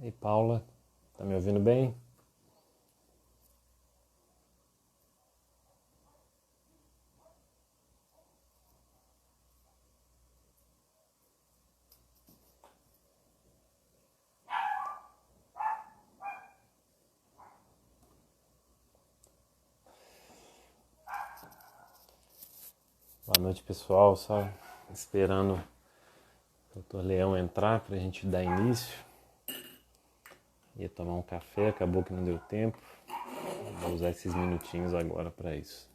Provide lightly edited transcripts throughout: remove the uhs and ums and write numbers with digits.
E Paula, tá me ouvindo bem? Boa noite, pessoal. Só esperando o doutor Leão entrar para a gente dar início. Ia tomar um café, acabou que não deu tempo. Vou usar esses minutinhos agora para isso.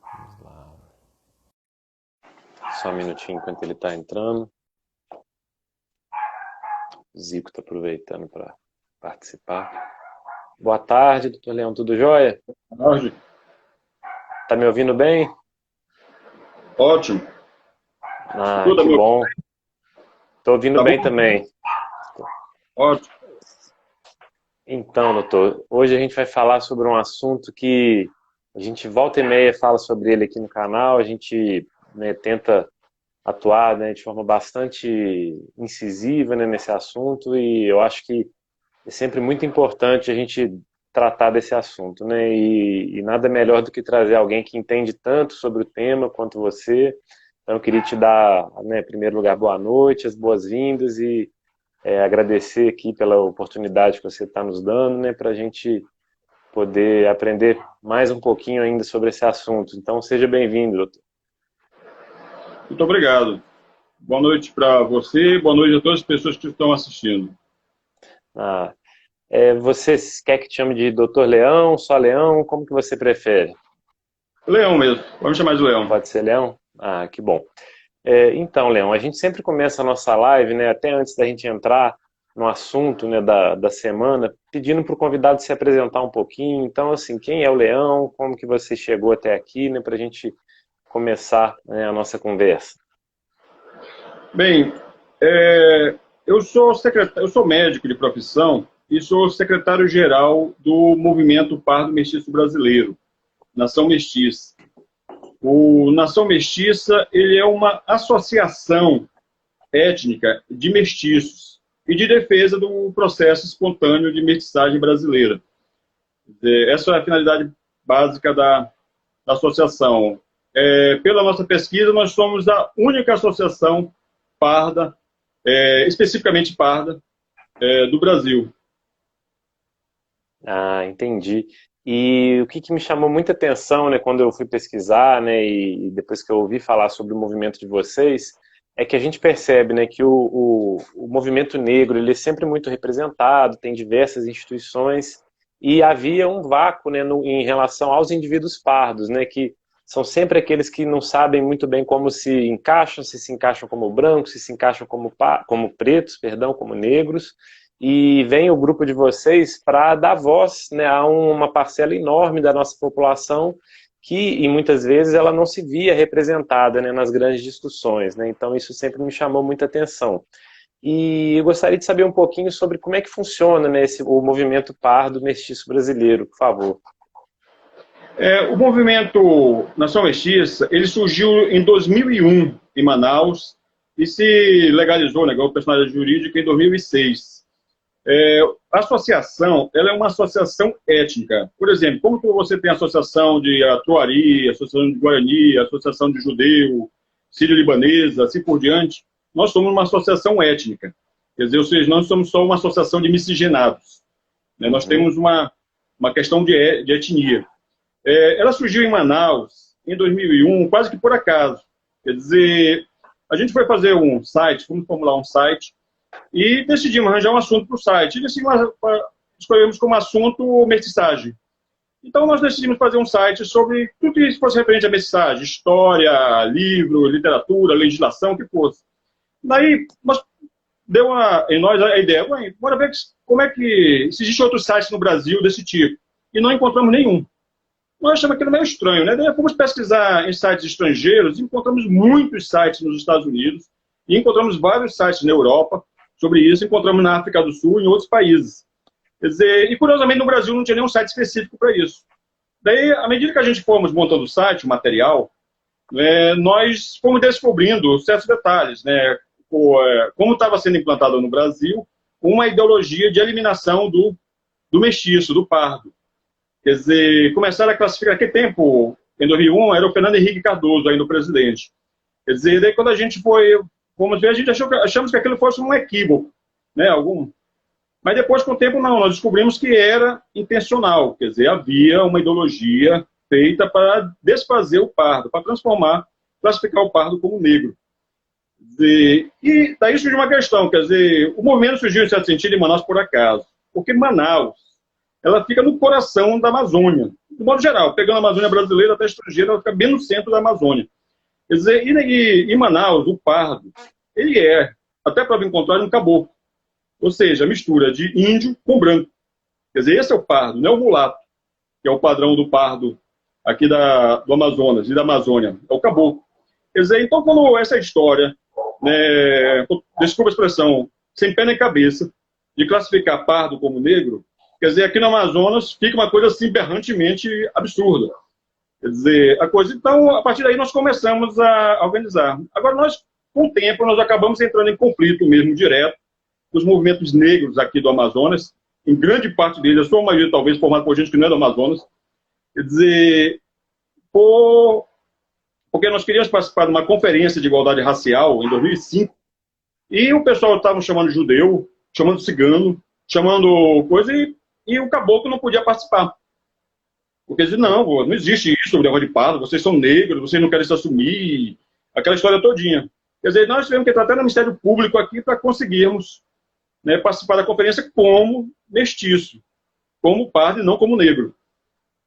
Vamos lá. Só um minutinho enquanto ele está entrando. O Zico está aproveitando para participar. Boa tarde, doutor Leão, tudo jóia? Jorge, Tá me ouvindo bem? ótimo. Ah, Tudo que meu. bom. Tô ouvindo Tá bem bom? também. Ótimo. Então, doutor, hoje a gente vai falar sobre um assunto que a gente volta e meia fala sobre ele aqui no canal, a gente, né, tenta atuar, né, de forma bastante incisiva, né, nesse assunto, e eu acho que é sempre muito importante a gente tratar desse assunto, né, e nada melhor do que trazer alguém que entende tanto sobre o tema quanto você. Então eu queria te dar, né, em primeiro lugar, boa noite, as boas-vindas e agradecer aqui pela oportunidade que você está nos dando, né, para a gente poder aprender mais um pouquinho ainda sobre esse assunto. Então, seja bem-vindo, doutor. Muito obrigado. Boa noite para você, boa noite a todas as pessoas que estão assistindo. Ah, você quer que te chame de doutor Leão, só Leão? Como que você prefere? Leão mesmo, vamos chamar de Leão. Pode ser Leão? Ah, que bom. Então, Leão, a gente sempre começa a nossa live, né, até antes da gente entrar no assunto, né, da semana, pedindo para o convidado se apresentar um pouquinho. Então, assim, quem é o Leão? Como que você chegou até aqui, né, para a gente começar, né, a nossa conversa? Bem, eu sou médico de profissão e sou secretário-geral do Movimento Pardo Mestiço Brasileiro, Nação Mestiça. O Nação Mestiça, ele é uma associação étnica de mestiços e de defesa do processo espontâneo de mestiçagem brasileira. Essa é a finalidade básica da associação. Pela nossa pesquisa, nós somos a única associação parda, especificamente parda, do Brasil. Ah, entendi. E o que me chamou muita atenção, né, quando eu fui pesquisar, né, e depois que eu ouvi falar sobre o movimento de vocês, é que a gente percebe, né, que o movimento negro ele é sempre muito representado, tem diversas instituições, e havia um vácuo, né, em relação aos indivíduos pardos, né, que são sempre aqueles que não sabem muito bem como se encaixam como brancos, se encaixam como pretos, perdão, como negros, e vem o grupo de vocês para dar voz, né, a uma parcela enorme da nossa população que, e muitas vezes, ela não se via representada, né, nas grandes discussões, né, então isso sempre me chamou muita atenção. E eu gostaria de saber um pouquinho sobre como é que funciona, né, o movimento pardo mestiço brasileiro, por favor. O movimento Nação Mestiça, ele surgiu em 2001 em Manaus e se legalizou, né, ganhou personalidade jurídica em 2006. A associação, ela é uma associação étnica. Por exemplo, como que você tem a associação de Atuari, associação de Guarani, associação de judeu, sírio-libanesa, assim por diante, nós somos uma associação étnica. Quer dizer, ou seja, não somos só uma associação de miscigenados, né? Nós Uhum. temos uma questão de etnia. Ela surgiu em Manaus em 2001, quase que por acaso. Quer dizer, a gente foi fazer um site, fomos formular um site, e decidimos arranjar um assunto para o site. E escolhemos como assunto mestiçagem. Então, nós decidimos fazer um site sobre tudo que fosse referente à mestiçagem, história, livro, literatura, legislação, o que fosse. Daí, deu em nós a ideia, bora ver como é que, se existe outros sites no Brasil desse tipo. E não encontramos nenhum. Nós achamos aquilo meio estranho, né? Daí fomos pesquisar em sites estrangeiros e encontramos muitos sites nos Estados Unidos e encontramos vários sites na Europa sobre isso, encontramos na África do Sul e em outros países. Quer dizer, e curiosamente no Brasil não tinha nenhum site específico para isso. Daí, à medida que a gente fomos montando o site, o material, nós fomos descobrindo certos detalhes, né? Como estava sendo implantado no Brasil uma ideologia de eliminação do mestiço, do pardo. Quer dizer, começaram a classificar, naquele tempo, em 2001, era o Fernando Henrique Cardoso, ainda o presidente. Quer dizer, daí quando a gente fomos ver, a gente achamos que aquilo fosse um equívoco, né? Mas depois, com o tempo, não, nós descobrimos que era intencional, quer dizer, havia uma ideologia feita para desfazer o pardo, para classificar o pardo como negro. E daí surgiu uma questão, quer dizer, o movimento surgiu, em certo sentido, em Manaus por acaso, porque Manaus, ela fica no coração da Amazônia, de modo geral, pegando a Amazônia brasileira até a estrangeira, ela fica bem no centro da Amazônia. Quer dizer, e em Manaus, o pardo, ele até para vir contrário, um caboclo. Ou seja, a mistura de índio com branco. Quer dizer, esse é o pardo, não é o mulato, que é o padrão do pardo aqui do Amazonas e da Amazônia. É o caboclo. Quer dizer, então, quando essa história, né, desculpa a expressão, sem pé nem cabeça, de classificar pardo como negro, quer dizer, aqui no Amazonas fica uma coisa assim berrantemente absurda. Quer dizer, a coisa... Então, a partir daí, nós começamos a organizar. Agora, com o tempo, nós acabamos entrando em conflito mesmo, direto, com os movimentos negros aqui do Amazonas, em grande parte deles, a sua maioria talvez formada por gente que não é do Amazonas, quer dizer, porque nós queríamos participar de uma conferência de igualdade racial em 2005, e o pessoal estava chamando judeu, chamando cigano, chamando coisa, e o caboclo não podia participar. Porque dizia, não existe isso, o negócio de pardo, vocês são negros, vocês não querem se assumir, aquela história todinha. Quer dizer, nós tivemos que entrar até no Ministério Público aqui para conseguirmos, né, participar da conferência como mestiço, como pardo e não como negro.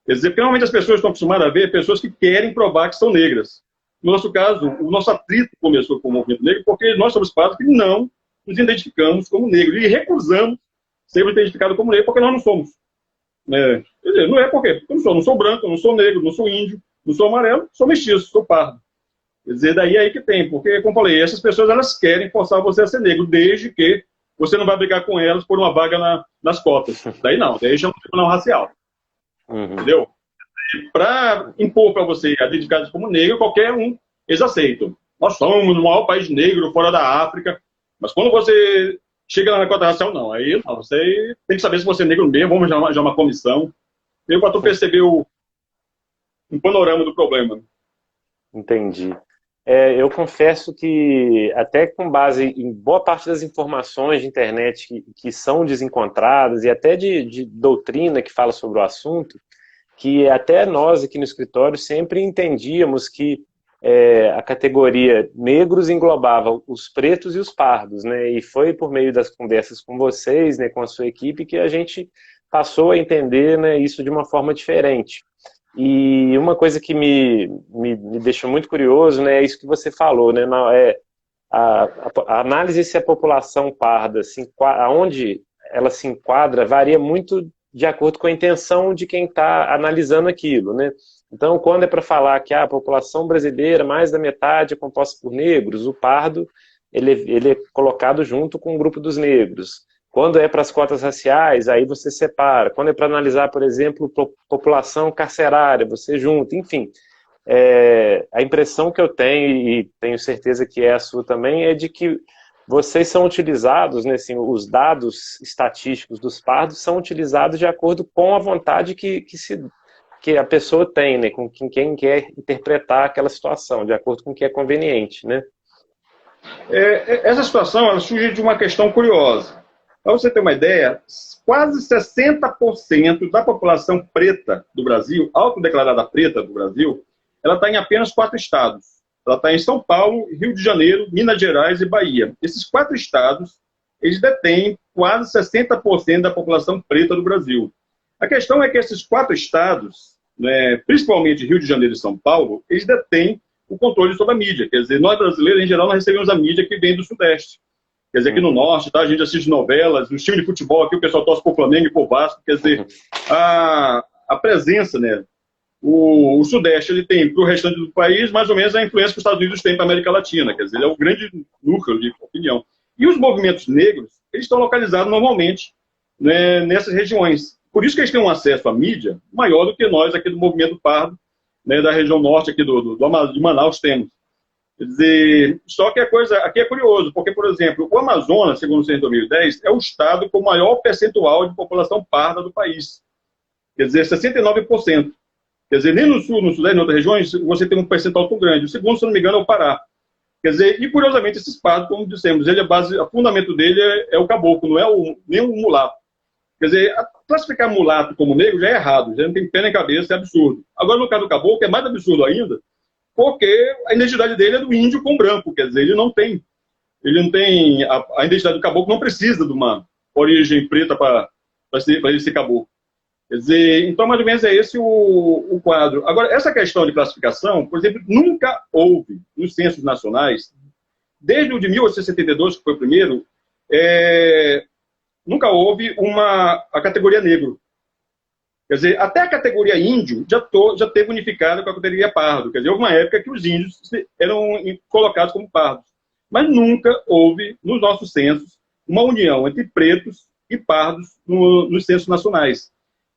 Quer dizer, porque normalmente as pessoas estão acostumadas a ver pessoas que querem provar que são negras. No nosso caso, o nosso atrito começou com o movimento negro porque nós somos pardos que não nos identificamos como negros e recusamos ser identificados como negro porque nós não somos. Quer dizer, não é porque eu não sou branco, eu não sou negro, não sou índio, não sou amarelo, sou mestiço, sou pardo. Quer dizer, daí é aí que tem, porque, como falei, essas pessoas elas querem forçar você a ser negro, desde que você não vai brigar com elas por uma vaga nas cotas. Daí não, daí chama de tribunal racial. Entendeu? Para impor para você a identificação como negro, qualquer um, eles aceitam. Nós somos o maior país negro fora da África, mas quando você chega na cota racial, não. Aí não, você tem que saber se você é negro mesmo, vamos já uma comissão. Meio para tu perceber um panorama do problema. Entendi. Eu confesso que, até com base em boa parte das informações de internet que são desencontradas, e até de doutrina que fala sobre o assunto, que até nós aqui no escritório sempre entendíamos que a categoria negros englobava os pretos e os pardos, né? E foi por meio das conversas com vocês, né, com a sua equipe, que a gente passou a entender, né, isso de uma forma diferente. E uma coisa que me deixou muito curioso, né, é isso que você falou, né, a análise se a população parda, aonde ela se enquadra, varia muito de acordo com a intenção de quem está analisando aquilo, né? Então, quando é para falar que a população brasileira, mais da metade é composta por negros, o pardo ele é colocado junto com o grupo dos negros. Quando é para as cotas raciais, aí você separa. Quando é para analisar, por exemplo, população carcerária, você junta, enfim. A impressão que eu tenho, e tenho certeza que é a sua também, é de que vocês são utilizados, né, assim, os dados estatísticos dos pardos são utilizados de acordo com a vontade que a pessoa tem, né, com quem quer interpretar aquela situação, de acordo com o que é conveniente, né? Essa situação ela surge de uma questão curiosa. Para você ter uma ideia, quase 60% da população preta do Brasil, autodeclarada preta do Brasil, ela está em apenas 4 estados. Ela está em São Paulo, Rio de Janeiro, Minas Gerais e Bahia. Esses 4 estados, eles detêm quase 60% da população preta do Brasil. A questão é que esses 4 estados, né, principalmente Rio de Janeiro e São Paulo, eles detêm o controle sobre a mídia. Quer dizer, nós brasileiros, em geral, nós recebemos a mídia que vem do Sudeste. Quer dizer, aqui no Norte, tá, a gente assiste novelas, no time de futebol aqui o pessoal torce por Flamengo e por Vasco. Quer dizer, a presença, né? O Sudeste ele tem para o restante do país mais ou menos a influência que os Estados Unidos têm para a América Latina. Quer dizer, ele é o grande núcleo de opinião. E os movimentos negros, eles estão localizados normalmente, né, nessas regiões. Por isso que eles têm um acesso à mídia maior do que nós aqui do movimento pardo, né, da região norte aqui de Manaus temos. Quer dizer, só que a coisa aqui é curioso, porque, por exemplo, o Amazonas, segundo o censo de 2010, é o estado com o maior percentual de população parda do país. Quer dizer, 69%. Quer dizer, nem no sul, no sudeste, em outras regiões, você tem um percentual tão grande. O segundo, se não me engano, é o Pará. Quer dizer, e curiosamente, esses pardos, como dissemos, ele o fundamento dele é o caboclo, não é nem o mulato. Quer dizer, classificar mulato como negro já é errado, já não tem pé nem cabeça, é absurdo. Agora, no caso do caboclo, é mais absurdo ainda, porque a identidade dele é do índio com branco, quer dizer, ele não tem a identidade do caboclo não precisa de uma origem preta para ele ser caboclo. Quer dizer, então, mais ou menos, é esse o quadro. Agora, essa questão de classificação, por exemplo, nunca houve nos censos nacionais, desde o de 1872, que foi o primeiro, nunca houve a categoria negro. Quer dizer, até a categoria índio já teve unificada com a categoria pardo. Quer dizer, houve uma época que os índios eram colocados como pardos. Mas nunca houve, nos nossos censos, uma união entre pretos e pardos nos censos nacionais.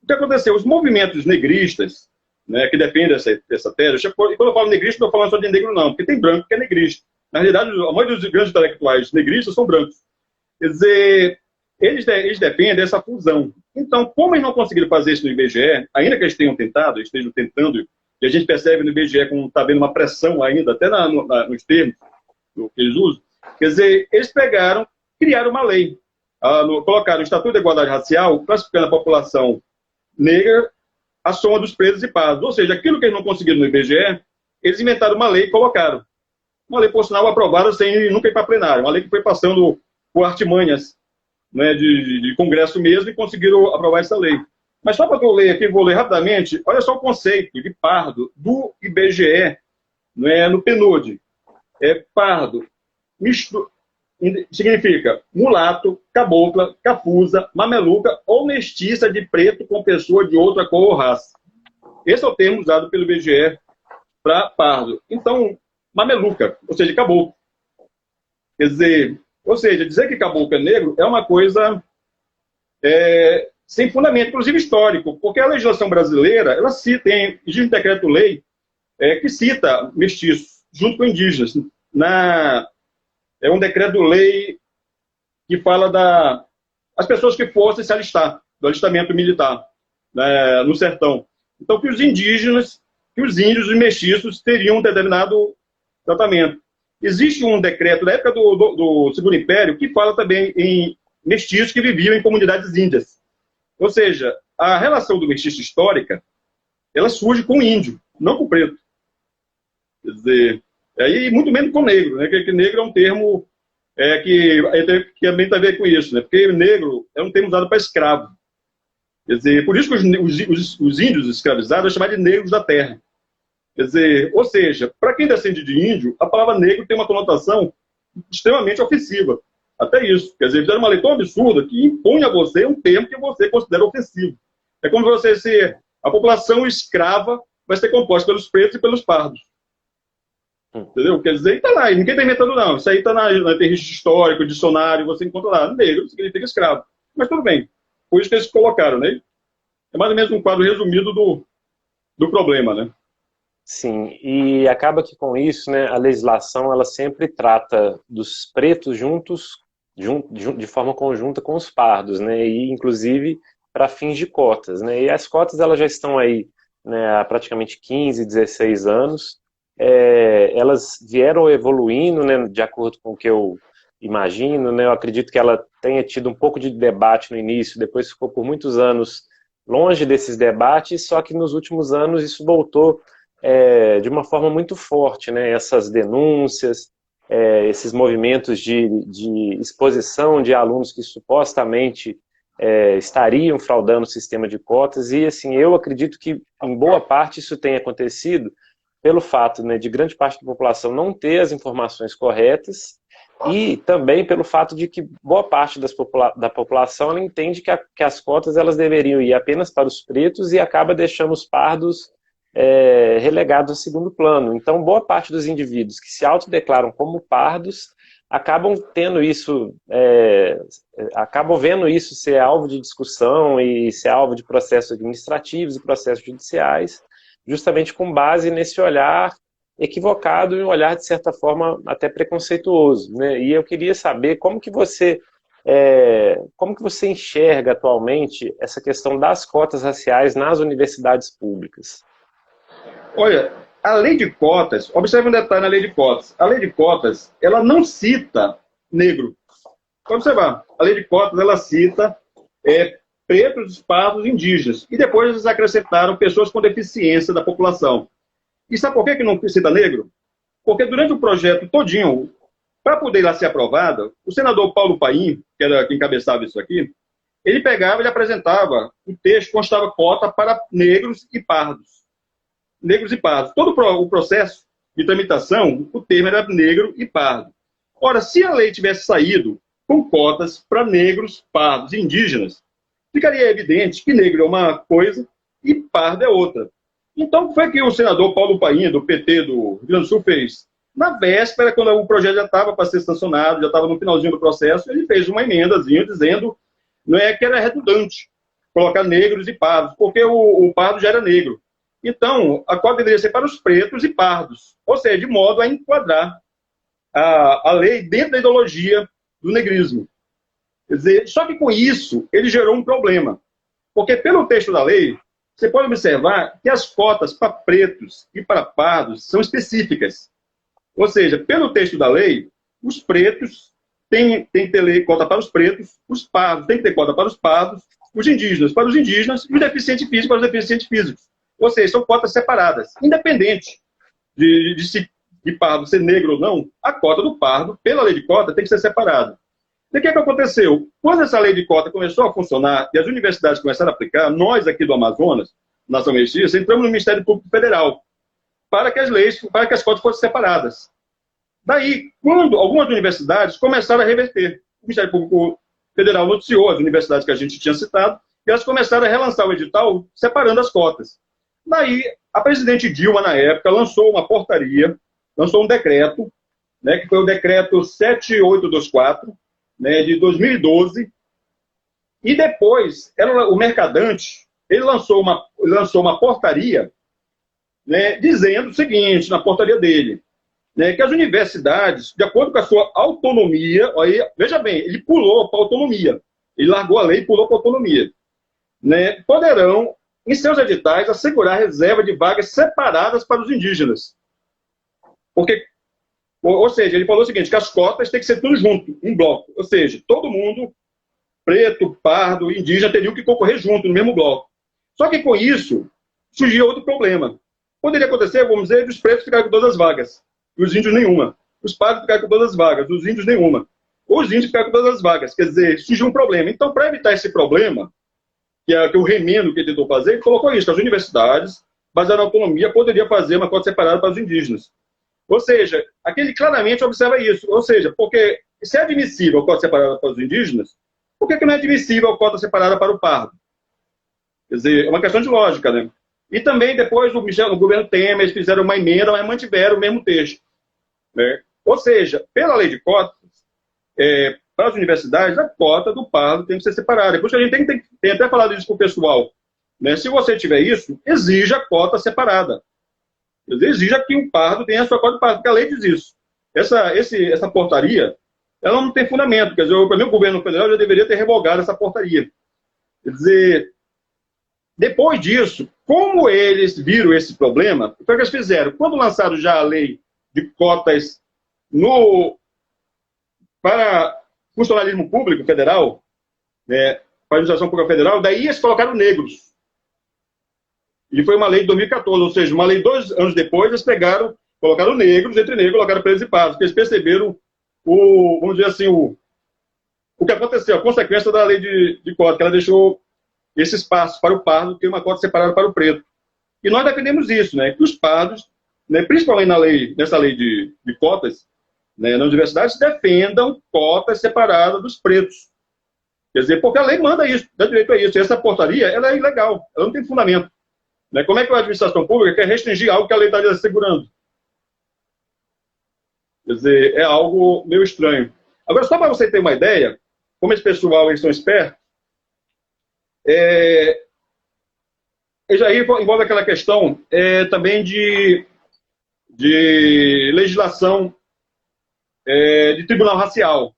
O que aconteceu? Os movimentos negristas, né, que defendem essa tese, e quando eu falo negrista, não estou falando só de negro, não, porque tem branco que é negrista. Na realidade, a maioria dos grandes intelectuais negristas são brancos. Quer dizer, eles defendem essa fusão. Então, como eles não conseguiram fazer isso no IBGE, ainda que eles estejam tentando, e a gente percebe no IBGE como está havendo uma pressão ainda, até nos termos que eles usam, quer dizer, eles criaram uma lei, colocaram o Estatuto de Igualdade Racial, classificando a população negra à soma dos pretos e pardos. Ou seja, aquilo que eles não conseguiram no IBGE, eles inventaram uma lei e colocaram. Uma lei, por sinal, aprovada sem nunca ir para plenário. Uma lei que foi passando por artimanhas, né, de Congresso mesmo, e conseguiram aprovar essa lei. Mas só para eu ler aqui, vou ler rapidamente, olha só o conceito de pardo do IBGE, né, no PNUD. Pardo significa mulato, cabocla, cafusa, mameluca ou mestiça de preto com pessoa de outra cor ou raça. Esse é o termo usado pelo IBGE para pardo. Então, mameluca, ou seja, caboclo. Quer dizer que caboclo é negro é uma coisa sem fundamento, inclusive histórico, porque a legislação brasileira, ela cita, existe um decreto-lei que cita mestiços, junto com indígenas. É um decreto-lei que fala das pessoas que fossem se alistar, do alistamento militar, né, no sertão. Então, que os indígenas, que os índios e mestiços teriam um determinado tratamento. Existe um decreto da época do Segundo Império que fala também em mestiços que viviam em comunidades índias. Ou seja, a relação do mestiço histórica, ela surge com o índio, não com o preto. Quer dizer, e muito menos com o negro, né? Que negro é um termo que também tem a ver com isso, né? Porque negro é um termo usado para escravo. Quer dizer, por isso que os índios escravizados são chamados de negros da terra. Quer dizer, ou seja, para quem descende de índio, a palavra negro tem uma conotação extremamente ofensiva. Até isso. Quer dizer, fizeram uma lei tão absurda que impõe a você um termo que você considera ofensivo. É como a população escrava vai ser composta pelos pretos e pelos pardos. Entendeu? Quer dizer, está lá, e ninguém está inventando, não. Isso aí está na registro histórico, dicionário, você encontra lá. Negro significa escravo. Mas tudo bem. Foi isso que eles colocaram, né? É mais ou menos um quadro resumido do problema, né? Sim, e acaba que com isso, né, a legislação ela sempre trata dos pretos de forma conjunta com os pardos, né, e inclusive para fins de cotas, né, e as cotas elas já estão aí, né, há praticamente 15, 16 anos, elas vieram evoluindo, né, de acordo com o que eu imagino, né, eu acredito que ela tenha tido um pouco de debate no início, depois ficou por muitos anos longe desses debates, só que nos últimos anos isso voltou de uma forma muito forte, né? Essas denúncias, esses movimentos de exposição de alunos que supostamente estariam fraudando o sistema de cotas, e assim, eu acredito que em boa parte isso tem acontecido pelo fato, né, de grande parte da população não ter as informações corretas e também pelo fato de que boa parte da população ela entende que as cotas elas deveriam ir apenas para os pretos e acaba deixando os pardos relegados ao segundo plano. Então, boa parte dos indivíduos que se autodeclaram como pardos acabam tendo isso, acabam vendo isso ser alvo de discussão e ser alvo de processos administrativos e processos judiciais, justamente com base nesse olhar equivocado e um olhar, de certa forma, até preconceituoso, né? E eu queria saber como que você enxerga atualmente essa questão das cotas raciais nas universidades públicas? Olha, a lei de cotas, observe um detalhe na lei de cotas. A lei de cotas, ela não cita negro. Pode observar, a lei de cotas, ela cita pretos, pardos, indígenas. E depois eles acrescentaram pessoas com deficiência da população. E sabe por que não cita negro? Porque durante o projeto todinho, para poder lá ser aprovado, o senador Paulo Paim, que era quem encabeçava isso aqui, ele pegava e apresentava o texto, constava cota para negros e pardos. Negros e pardos. Todo o processo de tramitação, o termo era negro e pardo. Ora, se a lei tivesse saído com cotas para negros, pardos e indígenas, ficaria evidente que negro é uma coisa e pardo é outra. Então, foi que o senador Paulo Paim, do PT do Rio Grande do Sul, fez. Na véspera, quando o projeto já estava para ser sancionado, já estava no finalzinho do processo, ele fez uma emendazinha dizendo que era redundante colocar negros e pardos, porque o pardo já era negro. Então, a cota deveria ser para os pretos e pardos, ou seja, de modo a enquadrar a lei dentro da ideologia do negrismo. Quer dizer, só que com isso, ele gerou um problema, porque pelo texto da lei, você pode observar que as cotas para pretos e para pardos são específicas. Ou seja, pelo texto da lei, os pretos têm que ter cota para os pretos, os pardos têm que ter cota para os pardos, os indígenas para os indígenas e os deficientes físicos para os deficientes físicos. Ou seja, são cotas separadas. Independente de pardo ser negro ou não, a cota do pardo, pela lei de cota, tem que ser separada. E o que aconteceu? Quando essa lei de cota começou a funcionar e as universidades começaram a aplicar, nós aqui do Amazonas, Nação Mestiça, entramos no Ministério Público Federal para que as cotas fossem separadas. Daí, quando algumas universidades começaram a reverter, o Ministério Público Federal noticiou as universidades que a gente tinha citado e elas começaram a relançar o edital separando as cotas. Daí, a presidente Dilma, na época, lançou uma portaria, lançou um decreto, que foi o decreto 7824, de 2012, e depois o Mercadante ele lançou uma portaria dizendo o seguinte, na portaria dele, que as universidades, de acordo com a sua autonomia, aí, veja bem, ele pulou para a autonomia, ele largou a lei e pulou para a autonomia, poderão, em seus editais, assegurar reserva de vagas separadas para os indígenas. Ou seja, ele falou o seguinte, que as cotas têm que ser tudo junto, em bloco. Ou seja, todo mundo, preto, pardo, indígena, teriam que concorrer junto, no mesmo bloco. Só que com isso, surgia outro problema. Poderia acontecer, vamos dizer, os pretos ficarem com todas as vagas, e os índios nenhuma. Os pardos ficarem com todas as vagas, os índios nenhuma. Ou os índios ficarem com todas as vagas. Quer dizer, surgiu um problema. Então, para evitar esse problema, que é o remendo que ele tentou fazer, ele colocou isso, que as universidades, baseadas na autonomia, poderiam fazer uma cota separada para os indígenas. Ou seja, aqui ele claramente observa isso. Ou seja, porque se é admissível a cota separada para os indígenas, por que não é admissível a cota separada para o pardo? Quer dizer, é uma questão de lógica, né? E também depois o governo Temer, eles fizeram uma emenda, mas mantiveram o mesmo texto. Ou seja, pela lei de cotas, para as universidades, a cota do pardo tem que ser separada. Por isso a gente tem até falado isso para o pessoal. Se você tiver isso, exija a cota separada. Exija que o pardo tenha a sua cota de pardo, porque a lei diz isso. Essa portaria, ela não tem fundamento. Quer dizer, para mim, o governo federal já deveria ter revogado essa portaria. Quer dizer, depois disso, como eles viram esse problema, o que eles fizeram? Quando lançaram já a lei de cotas para funcionalismo público federal, para a administração pública federal, daí eles colocaram negros. E foi uma lei de 2014, ou seja, uma lei 2 anos depois, eles colocaram negros, entre negros, colocaram pretos e pardos, porque eles perceberam vamos dizer assim, o que aconteceu, a consequência da lei de cota, que ela deixou esse espaço para o pardo ter uma cota separada para o preto. E nós defendemos isso, que os pardos, principalmente nessa lei de cotas, nas universidades, defendam cotas separadas dos pretos. Quer dizer, porque a lei manda isso, dá direito a isso. E essa portaria, ela é ilegal, ela não tem fundamento. Como é que a administração pública quer restringir algo que a lei está assegurando? Quer dizer, é algo meio estranho. Agora, só para você ter uma ideia, como esse pessoal, eles são espertos, já envolve aquela questão também de legislação de tribunal racial.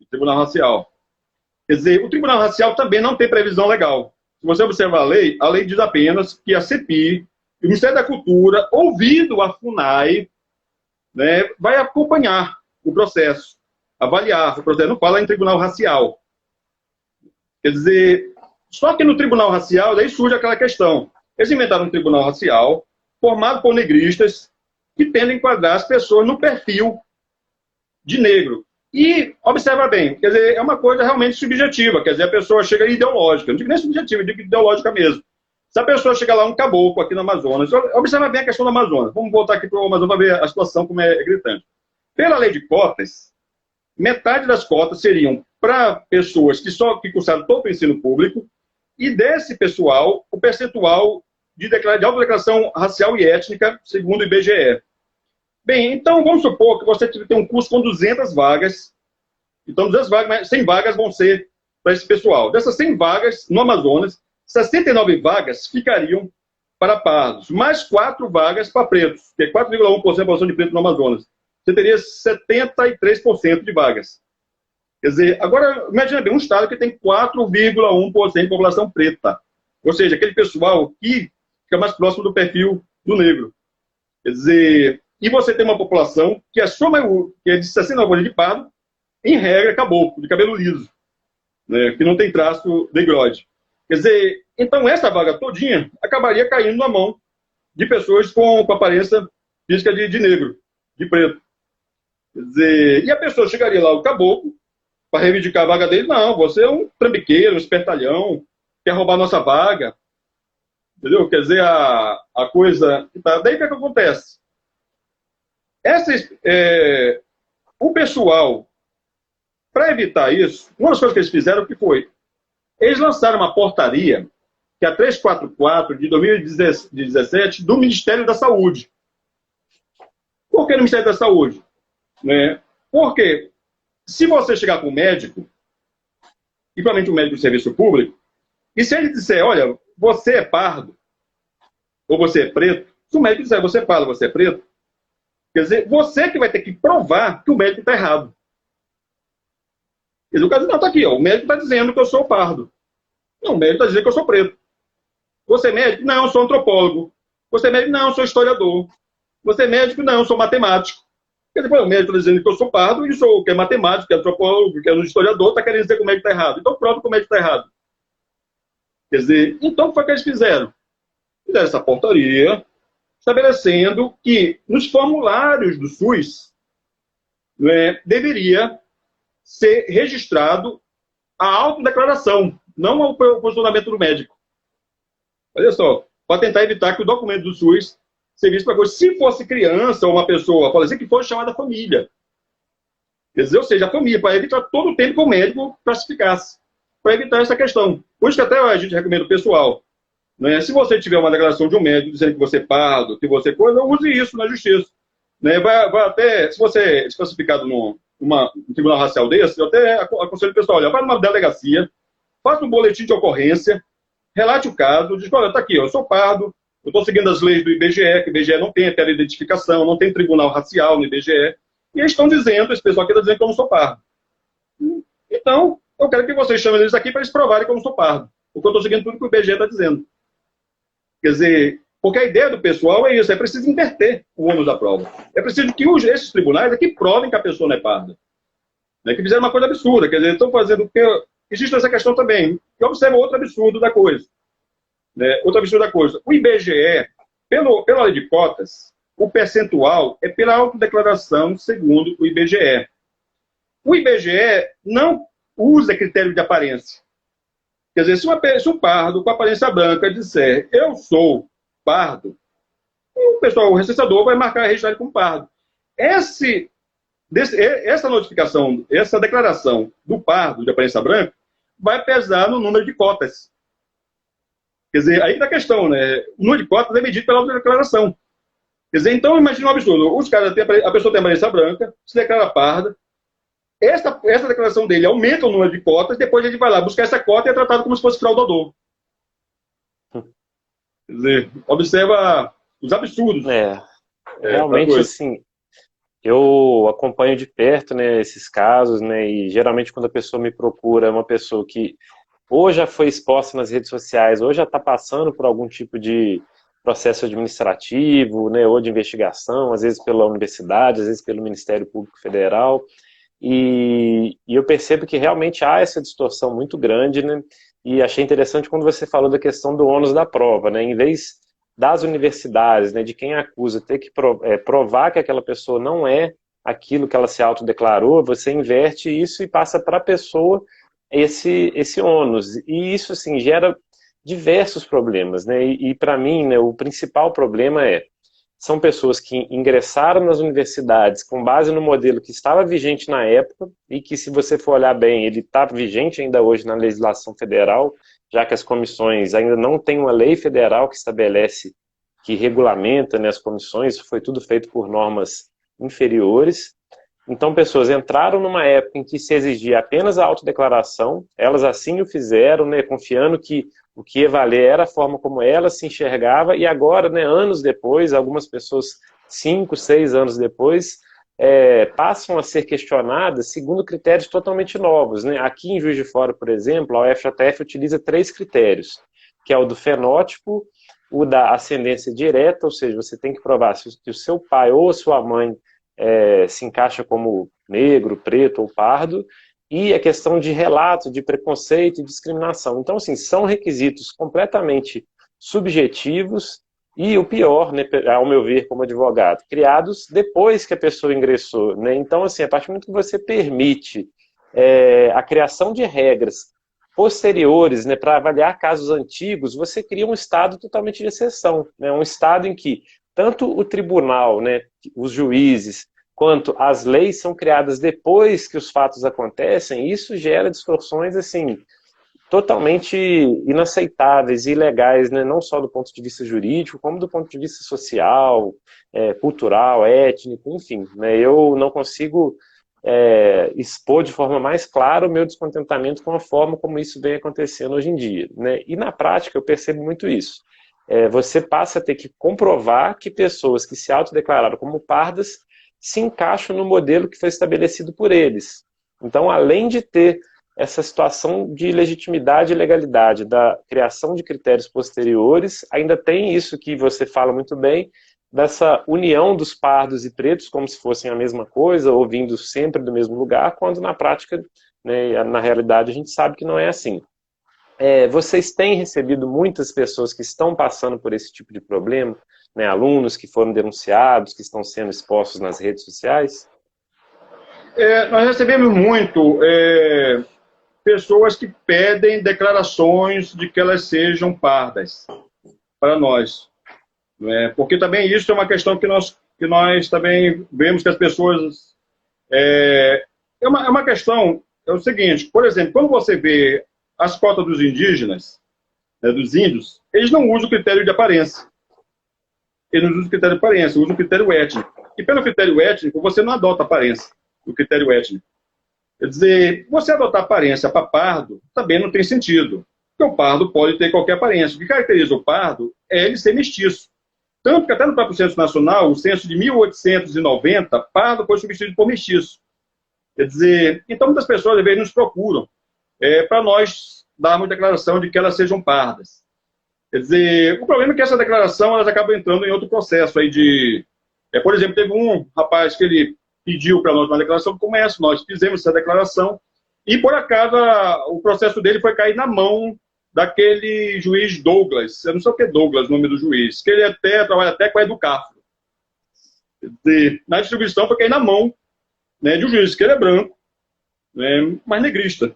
Tribunal racial. Quer dizer, o tribunal racial também não tem previsão legal. Se você observar a lei diz apenas que a CEPI, o Ministério da Cultura, ouvido a FUNAI, né, vai acompanhar o processo, avaliar o processo. Não fala em tribunal racial. Quer dizer, só que no tribunal racial, daí surge aquela questão. Eles inventaram um tribunal racial formado por negristas que tendem a enquadrar as pessoas no perfil de negro. E, observa bem, quer dizer, é uma coisa realmente subjetiva, quer dizer, a pessoa chega ideológica, não digo nem subjetiva, eu digo ideológica mesmo. Se a pessoa chega lá, um caboclo aqui no Amazonas, observa bem a questão do Amazonas, vamos voltar aqui para o Amazonas para ver a situação como é gritante. Pela lei de cotas, metade das cotas seriam para pessoas que cursaram todo o ensino público, e desse pessoal, o percentual de autodeclaração racial e étnica, segundo o IBGE. Bem, então vamos supor que você tem um curso com 200 vagas, então 200 vagas, mas 100 vagas vão ser para esse pessoal. Dessas 100 vagas, no Amazonas, 69 vagas ficariam para pardos, mais 4 vagas para pretos, que é 4,1% da população de preto no Amazonas. Você teria 73% de vagas. Quer dizer, agora, imagina bem, um estado que tem 4,1% de população preta. Ou seja, aquele pessoal que fica mais próximo do perfil do negro. Quer dizer, e você tem uma população que a sua maioria, que é de 69% de pardo, em regra, caboclo, de cabelo liso, né, que não tem traço negroide. Quer dizer, então essa vaga todinha acabaria caindo na mão de pessoas com aparência física de negro, de preto. Quer dizer, e a pessoa chegaria lá, o caboclo, para reivindicar a vaga dele, não, você é um trambiqueiro, um espertalhão, quer roubar nossa vaga. Entendeu? Quer dizer, a coisa... Daí o que acontece? O pessoal, para evitar isso, uma das coisas que eles fizeram, o que foi? Eles lançaram uma portaria, que é a 344 de 2017, do Ministério da Saúde. Por que no Ministério da Saúde? Né? Porque se você chegar para um médico, principalmente um médico de serviço público, e se ele disser, olha, você é pardo, ou você é preto, se o médico disser, você é pardo, você é preto, quer dizer, você que vai ter que provar que o médico está errado. Quer dizer, o cara diz, não, está aqui, ó, o médico está dizendo que eu sou pardo. Não, o médico está dizendo que eu sou preto. Você é médico? Não, eu sou antropólogo. Você é médico? Não, eu sou historiador. Você é médico? Não, eu sou matemático. Quer dizer, o médico está dizendo que eu sou pardo, e sou que é matemático, que é antropólogo, que é historiador, está querendo dizer que o médico está errado. Então prova que o médico está errado. Quer dizer, então o que foi que eles fizeram? Fizeram essa portaria, estabelecendo que nos formulários do SUS, né, deveria ser registrado a autodeclaração, não o posicionamento do médico. Olha só, para tentar evitar que o documento do SUS seja visto para coisa. Se fosse criança ou uma pessoa, por exemplo, que fosse chamada família. Quer dizer, ou seja, a família, para evitar todo o tempo que o médico classificasse, para evitar essa questão. Por isso que até a gente recomenda o pessoal, né, se você tiver uma declaração de um médico dizendo que você é pardo, que você é coisa, use isso na justiça. Né, vai até, se você é classificado num tribunal racial desse, eu até aconselho o pessoal, olha, vai numa delegacia, faça um boletim de ocorrência, relate o caso, diz, olha, está aqui, eu sou pardo, eu estou seguindo as leis do IBGE, que o IBGE não tem aquela identificação, não tem tribunal racial no IBGE, e eles estão dizendo, esse pessoal aqui está dizendo que eu não sou pardo. Então, eu quero que vocês chamem eles aqui para eles provarem que eu não sou pardo, porque eu estou seguindo tudo que o IBGE está dizendo. Quer dizer, porque a ideia do pessoal é isso, é preciso inverter o ônus da prova. É preciso que esses tribunais aqui provem que a pessoa não é parda. Né, que fizeram uma coisa absurda, quer dizer, estão fazendo... Existe essa questão também, e observa outro absurdo da coisa. Né, outro absurdo da coisa. O IBGE, pela lei de cotas, o percentual é pela autodeclaração segundo o IBGE. O IBGE não usa critério de aparência. Quer dizer, se um pardo com aparência branca disser eu sou pardo, o pessoal, o recenseador vai marcar registrar ele como pardo. Essa notificação, essa declaração do pardo de aparência branca vai pesar no número de cotas. Quer dizer, aí da questão, né? O número de cotas é medido pela autodeclaração. Quer dizer, então, imagina um absurdo. Os caras têm, a pessoa tem aparência branca, se declara parda, essa declaração dele aumenta o número de cotas, depois ele vai lá buscar essa cota e é tratado como se fosse fraudador. Quer dizer, observa os absurdos. Realmente, assim, eu acompanho de perto, né, esses casos, né, e geralmente quando a pessoa me procura, é uma pessoa que ou já foi exposta nas redes sociais, ou já está passando por algum tipo de processo administrativo, né, ou de investigação, às vezes pela universidade, às vezes pelo Ministério Público Federal, e eu percebo que realmente há essa distorção muito grande, né, e achei interessante quando você falou da questão do ônus da prova, né, em vez das universidades, né, de quem acusa ter que provar que aquela pessoa não é aquilo que ela se autodeclarou, você inverte isso e passa para a pessoa esse ônus. E isso, assim, gera diversos problemas, né? E para mim, né, o principal problema são pessoas que ingressaram nas universidades com base no modelo que estava vigente na época e que, se você for olhar bem, ele está vigente ainda hoje na legislação federal, já que as comissões ainda não têm uma lei federal que estabelece, que regulamenta, né, as comissões, isso foi tudo feito por normas inferiores. Então, pessoas entraram numa época em que se exigia apenas a autodeclaração, elas assim o fizeram, né, confiando que o que ia valer era a forma como ela se enxergava, e agora, né, anos depois, algumas pessoas 5, 6 anos depois, passam a ser questionadas segundo critérios totalmente novos, né? Aqui em Juiz de Fora, por exemplo, a UFJF utiliza 3 critérios, que é o do fenótipo, o da ascendência direta, ou seja, você tem que provar se o seu pai ou a sua mãe se encaixa como negro, preto ou pardo, e a questão de relato, de preconceito e discriminação. Então, assim, são requisitos completamente subjetivos e o pior, né, ao meu ver, como advogado, criados depois que a pessoa ingressou, né? Então, assim, a partir do momento que você permite a criação de regras posteriores, né, para avaliar casos antigos, você cria um estado totalmente de exceção, né? Um estado em que tanto o tribunal, né, os juízes, quanto as leis são criadas depois que os fatos acontecem, isso gera distorções, assim, totalmente inaceitáveis e ilegais, né, não só do ponto de vista jurídico, como do ponto de vista social, cultural, étnico, enfim, né? Eu não consigo expor de forma mais clara o meu descontentamento com a forma como isso vem acontecendo hoje em dia, né? E na prática eu percebo muito isso. Você passa a ter que comprovar que pessoas que se autodeclararam como pardas se encaixam no modelo que foi estabelecido por eles. Então, além de ter essa situação de legitimidade e legalidade da criação de critérios posteriores, ainda tem isso que você fala muito bem, dessa união dos pardos e pretos como se fossem a mesma coisa, ou vindo sempre do mesmo lugar, quando na prática, né, na realidade, a gente sabe que não é assim. Vocês têm recebido muitas pessoas que estão passando por esse tipo de problema, né, alunos que foram denunciados, que estão sendo expostos nas redes sociais? Nós recebemos muito pessoas que pedem declarações de que elas sejam pardas para nós. Porque também isso é uma questão que nós também vemos que as pessoas... É uma questão, é o seguinte, por exemplo, quando você vê as cotas dos indígenas, né, dos índios, eles não usam o critério de aparência. Eles não usam o critério de aparência, usam o critério étnico. E pelo critério étnico, você não adota aparência, o critério étnico. Quer dizer, você adotar aparência para pardo também não tem sentido. Porque o pardo pode ter qualquer aparência. O que caracteriza o pardo é ele ser mestiço. Tanto que até no próprio Censo Nacional, o censo de 1890, pardo foi substituído por mestiço. Quer dizer, então muitas pessoas às vezes nos procuram para nós darmos declaração de que elas sejam pardas. Quer dizer, o problema é que essa declaração elas acabam entrando em outro processo aí de... por exemplo, teve um rapaz que ele pediu para nós uma declaração do comércio, nós fizemos essa declaração, e por acaso o processo dele foi cair na mão daquele juiz Douglas, eu não sei o que é Douglas, o nome do juiz, que ele trabalha até com a Educafro. Quer dizer, na distribuição foi cair na mão, né, de um juiz, que ele é branco, né, mas negrista.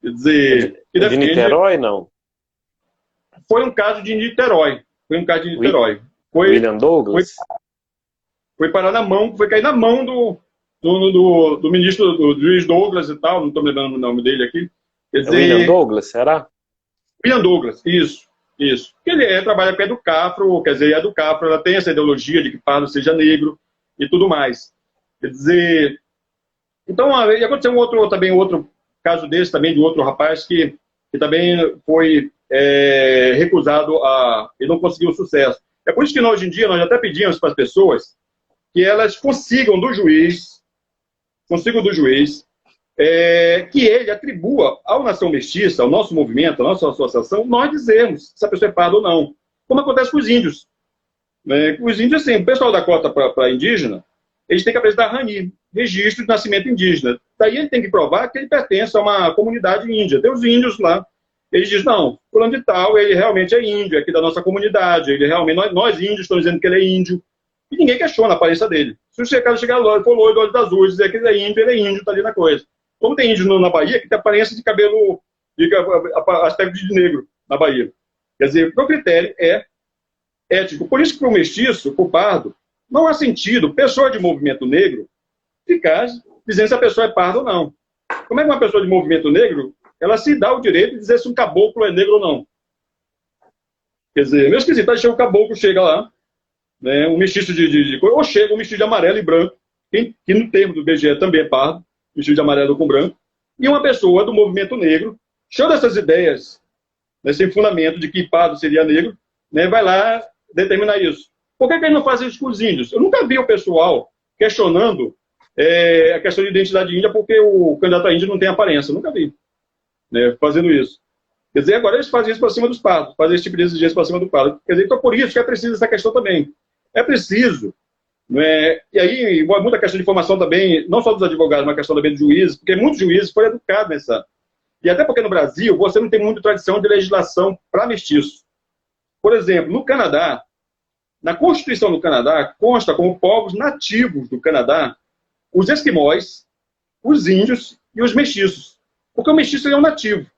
Quer dizer... de Niterói, não? Foi um caso de Niterói. William Douglas? Foi parar na mão, foi cair na mão do ministro, do juiz Douglas e tal, não estou me lembrando o nome dele aqui. Quer dizer, William Douglas, será? William Douglas, isso. Isso. Ele trabalha com a Educafro, quer dizer, a Educafro ela tem essa ideologia de que pardo seja negro e tudo mais. Quer dizer, então, e aconteceu também outro caso desse, também de outro rapaz que também foi recusado e não conseguiu sucesso. É por isso que hoje em dia nós até pedimos para as pessoas que elas consigam do juiz, que ele atribua ao Nação Mestiça, ao nosso movimento, à nossa associação, nós dizemos se a pessoa é parda ou não. Como acontece com os índios. Os índios, assim, o pessoal da cota para indígena, eles têm que apresentar RANI, registro de nascimento indígena. Daí ele tem que provar que ele pertence a uma comunidade índia. Tem os índios lá. Eles dizem, não, fulano de tal, ele realmente é índio, é aqui da nossa comunidade, ele realmente, nós índios estamos dizendo que ele é índio. E ninguém questiona a aparência dele. Se o cara chegar lá, for loiro, olhos azuis, dizer que ele é índio, tá ali na coisa. Como tem índio na Bahia que tem aparência de cabelo, de aspecto de negro na Bahia. Quer dizer, o critério é ético. Por isso que para o mestiço, para o pardo, não há sentido pessoa de movimento negro ficar dizendo se a pessoa é parda ou não. Como é que uma pessoa de movimento negro, ela se dá o direito de dizer se um caboclo é negro ou não? Quer dizer, meio esquisito, aí chega um caboclo, chega lá, né, um mestiço de cor, ou chega um mestiço de amarelo e branco, que no termo do BGE também é pardo, mestiço de amarelo com branco, e uma pessoa do movimento negro, cheia dessas ideias, sem fundamento de que pardo seria negro, né, vai lá determinar isso. Por que eles não fazem isso com os índios? Eu nunca vi o pessoal questionando a questão de identidade índia porque o candidato a índio não tem aparência. Eu nunca vi, né, fazendo isso. Quer dizer, agora eles fazem isso para cima dos pardos, fazem esse tipo de exigência para cima do pardo. Quer dizer, então por isso que é preciso essa questão também. É preciso, né, e aí muita questão de formação também, não só dos advogados, mas a questão também dos juízes, porque muitos juízes foram educados nessa. E até porque no Brasil você não tem muita tradição de legislação para mestiço. Por exemplo, no Canadá, na Constituição do Canadá, consta como povos nativos do Canadá os esquimós, os índios e os mestiços. Porque o mestiço é um nativo.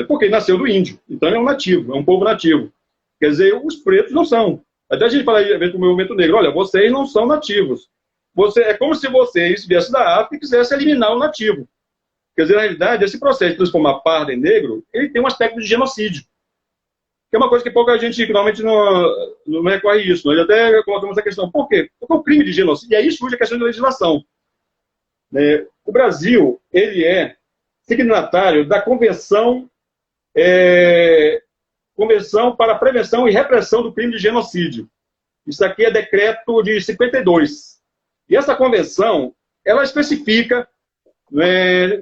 Porque ele nasceu do índio. Então ele é um nativo, é um povo nativo. Quer dizer, os pretos não são. Até a gente fala aí do movimento negro, olha, vocês não são nativos. É como se vocês viessem da África e quisessem eliminar o nativo. Quer dizer, na realidade, esse processo de transformar pardo em negro, ele tem um aspecto de genocídio. Que é uma coisa que pouca gente normalmente não recorre a isso. Nós até colocamos essa questão. Por quê? Porque o crime de genocídio, e aí surge a questão de legislação. O Brasil, ele é signatário da Convenção para a Prevenção e Repressão do Crime de Genocídio. Isso aqui é decreto de 52. E essa convenção, ela especifica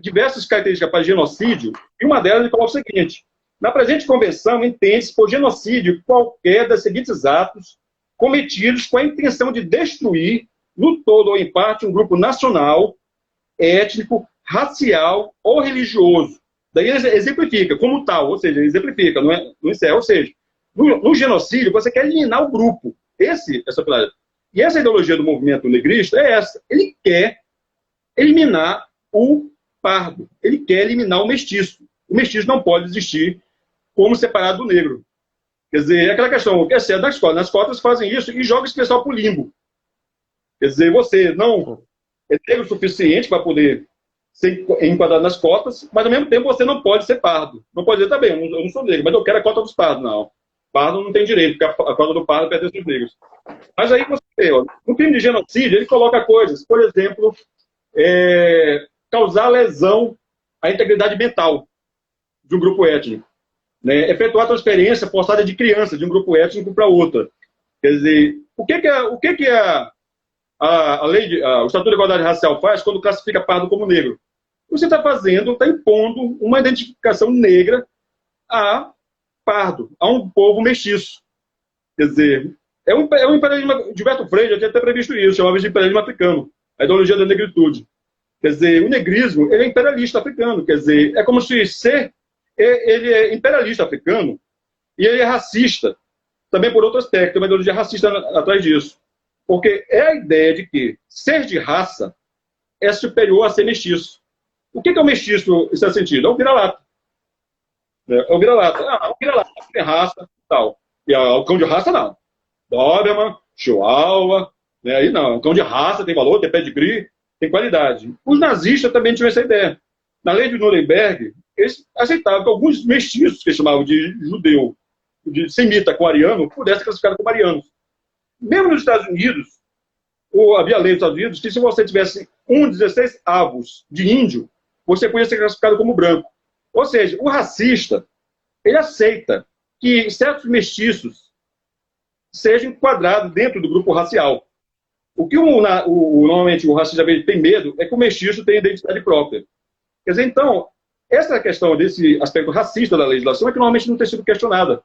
diversas características para genocídio, e uma delas coloca o seguinte: na presente convenção, entende-se por genocídio qualquer dos seguintes atos cometidos com a intenção de destruir, no todo ou em parte, um grupo nacional, étnico, racial ou religioso. Daí exemplifica como tal, ou seja, exemplifica, não é? Ou seja, no genocídio você quer eliminar o grupo. Essa planeta. E essa ideologia do movimento negrista é essa. Ele quer eliminar o pardo. Ele quer eliminar o mestiço. O mestiço não pode existir como separado do negro. Quer dizer, é aquela questão, é certo, nas cotas fazem isso e jogam esse pessoal para o limbo. Quer dizer, você não é negro o suficiente para poder ser enquadrado nas cotas, mas ao mesmo tempo você não pode ser pardo. Não pode dizer, tá bem, eu não sou negro, mas eu quero a cota dos pardos. Não. Pardo não tem direito, porque a cota do pardo pertence aos negros. Mas aí você vê, no crime de genocídio, ele coloca coisas, por exemplo, causar lesão à integridade mental de um grupo étnico. Efetuar transferência forçada de criança de um grupo étnico para outra. Quer dizer, o que a lei, o Estatuto de Igualdade Racial faz quando classifica pardo como negro? Você está impondo uma identificação negra a pardo, a um povo mestiço. Quer dizer, é um imperialismo. Gilberto Freire já tinha até previsto isso, chamava de imperialismo africano, a ideologia da negritude. Quer dizer, o negrismo, ele é imperialista africano. Quer dizer, é como se ele é imperialista africano e ele é racista, também por outro aspecto, tem uma ideologia racista atrás disso. Porque é a ideia de que ser de raça é superior a ser mestiço. O que é o mestiço nesse sentido? É o vira-lata. É o vira-lata. O vira-lata tem raça e tal. E o cão de raça, não. Doberman, Chihuahua, aí não. O cão de raça tem valor, tem pedigree, tem qualidade. Os nazistas também tinham essa ideia. Na lei de Nuremberg, eles aceitavam que alguns mestiços, que eles chamavam de judeu, semita com ariano pudesse ser classificado como arianos. Mesmo nos Estados Unidos, havia lei nos Estados Unidos que se você tivesse 16 avos de índio, você podia ser classificado como branco. Ou seja, o racista, ele aceita que certos mestiços sejam enquadrados dentro do grupo racial. O que normalmente o racista tem medo é que o mestiço tenha identidade própria. Quer dizer, então, essa questão desse aspecto racista da legislação é que normalmente não tem sido questionada.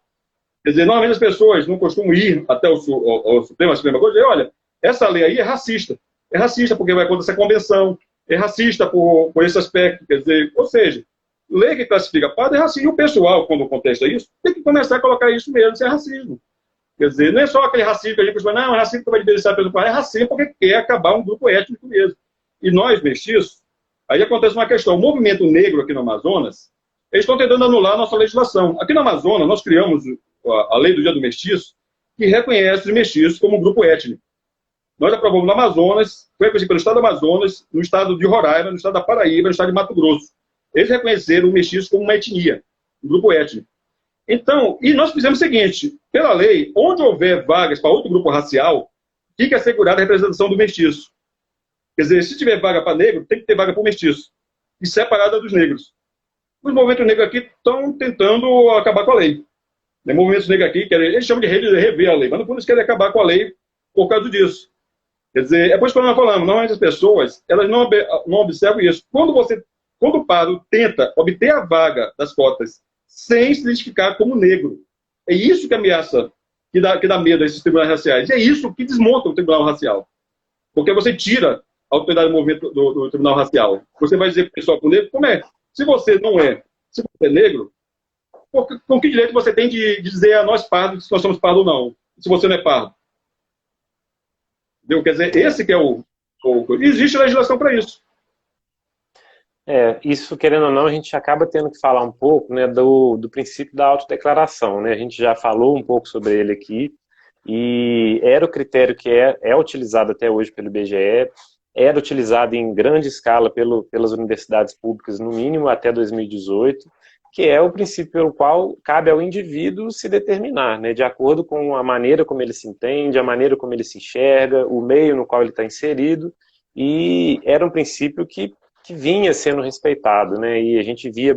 Quer dizer, normalmente as pessoas não costumam ir até o Suprema Corte e dizer, olha, essa lei aí é racista. É racista porque vai contra essa convenção, é racista por esse aspecto. Quer dizer, ou seja, lei que classifica pardo é racismo. E o pessoal, quando contesta isso, tem que começar a colocar isso mesmo, isso é racismo. Quer dizer, não é só aquele racismo que a gente costuma, não, é racismo que vai diferenciar pelo pardo, é racismo porque quer acabar um grupo étnico mesmo. E nós, mestiços, aí acontece uma questão. O movimento negro aqui no Amazonas, eles estão tentando anular a nossa legislação. Aqui no Amazonas, nós criamos a lei do Dia do Mestiço, que reconhece os mestiços como um grupo étnico. Nós aprovamos no Amazonas, foi reconhecido pelo Estado do Amazonas, no Estado de Roraima, no Estado da Paraíba, no Estado de Mato Grosso. Eles reconheceram o mestiço como uma etnia, um grupo étnico. Então, e nós fizemos o seguinte, pela lei, onde houver vagas para outro grupo racial, fica assegurada a representação do mestiço. Quer dizer, se tiver vaga para negro, tem que ter vaga para o mestiço, e separada dos negros. Os movimentos negros aqui estão tentando acabar com a lei. Os movimentos negros aqui, eles chamam de rever a lei, mas no fundo eles querem acabar com a lei por causa disso. Quer dizer, é por isso que nós falamos, normalmente as pessoas, elas não observam isso. Quando o pardo tenta obter a vaga das cotas sem se identificar como negro, é isso que ameaça, que dá medo a esses tribunais raciais. E é isso que desmonta o tribunal racial. Porque você tira a autoridade do movimento do tribunal racial. Você vai dizer para o pessoal, pro negro, como é? Se você é negro, com que direito você tem de dizer a nós pardos se nós somos pardos ou não? Se você não é pardo? Entendeu? Quer dizer, esse que é o... Existe legislação para isso. Isso, querendo ou não, a gente acaba tendo que falar um pouco, né, do princípio da autodeclaração, né? A gente já falou um pouco sobre ele aqui, e era o critério que é utilizado até hoje pelo IBGE, era utilizado em grande escala pelas universidades públicas, no mínimo até 2018, que é o princípio pelo qual cabe ao indivíduo se determinar, né, de acordo com a maneira como ele se entende, a maneira como ele se enxerga, o meio no qual ele está inserido, e era um princípio que vinha sendo respeitado, né, e a gente via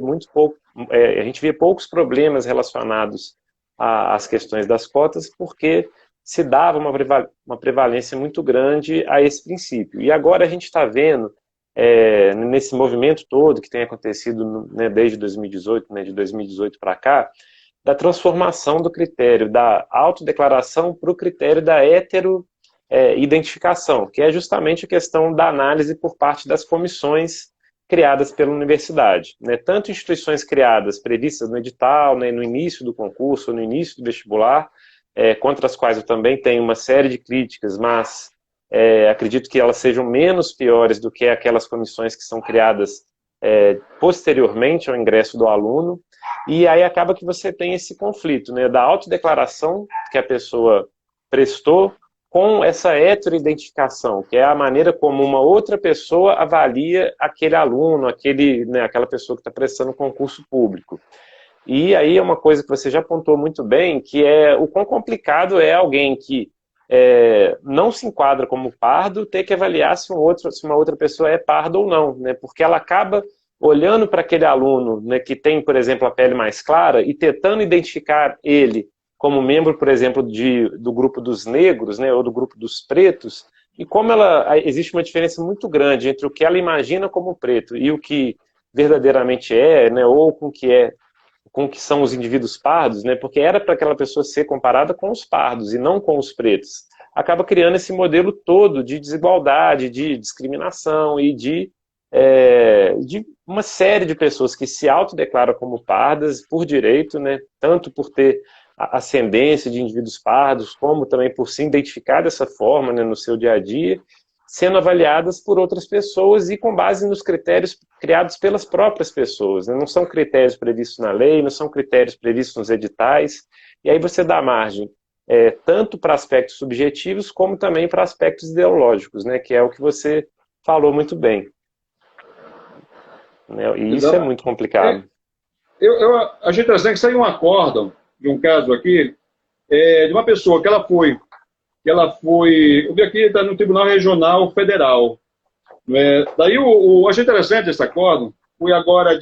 poucos problemas relacionados às questões das cotas, porque se dava uma prevalência muito grande a esse princípio. E agora a gente está vendo, nesse movimento todo que tem acontecido, né, desde 2018, né, de 2018 para cá, da transformação do critério da autodeclaração para o critério da heteroidentificação, que é justamente a questão da análise por parte das comissões criadas pela universidade, né? Tanto instituições criadas, previstas no edital, né, no início do concurso, no início do vestibular, contra as quais eu também tenho uma série de críticas, mas acredito que elas sejam menos piores do que aquelas comissões que são criadas posteriormente ao ingresso do aluno, e aí acaba que você tem esse conflito, né, da autodeclaração que a pessoa prestou com essa heteroidentificação, que é a maneira como uma outra pessoa avalia aquele aluno, aquela pessoa que está prestando um concurso público. E aí é uma coisa que você já apontou muito bem, que é o quão complicado é alguém que não se enquadra como pardo ter que avaliar se uma outra pessoa é pardo ou não, né? Porque ela acaba olhando para aquele aluno, né, que tem, por exemplo, a pele mais clara e tentando identificar ele como membro, por exemplo, do grupo dos negros, né, ou do grupo dos pretos, e como existe uma diferença muito grande entre o que ela imagina como preto e o que verdadeiramente né, ou com o que são os indivíduos pardos, né, porque era para aquela pessoa ser comparada com os pardos e não com os pretos. Acaba criando esse modelo todo de desigualdade, de discriminação e de uma série de pessoas que se autodeclaram como pardas por direito, né, tanto por ter a ascendência de indivíduos pardos, como também por se identificar dessa forma, né, no seu dia a dia, sendo avaliadas por outras pessoas e com base nos critérios criados pelas próprias pessoas, né? Não são critérios previstos na lei, não são critérios previstos nos editais, e aí você dá margem tanto para aspectos subjetivos como também para aspectos ideológicos, né, que é o que você falou muito bem. Né? E isso é muito complicado. A gente interessante que saiu um acórdão de um caso aqui, de uma pessoa que ela foi, eu vi aqui, está no Tribunal Regional Federal. Daí, eu achei interessante esse acordo, foi agora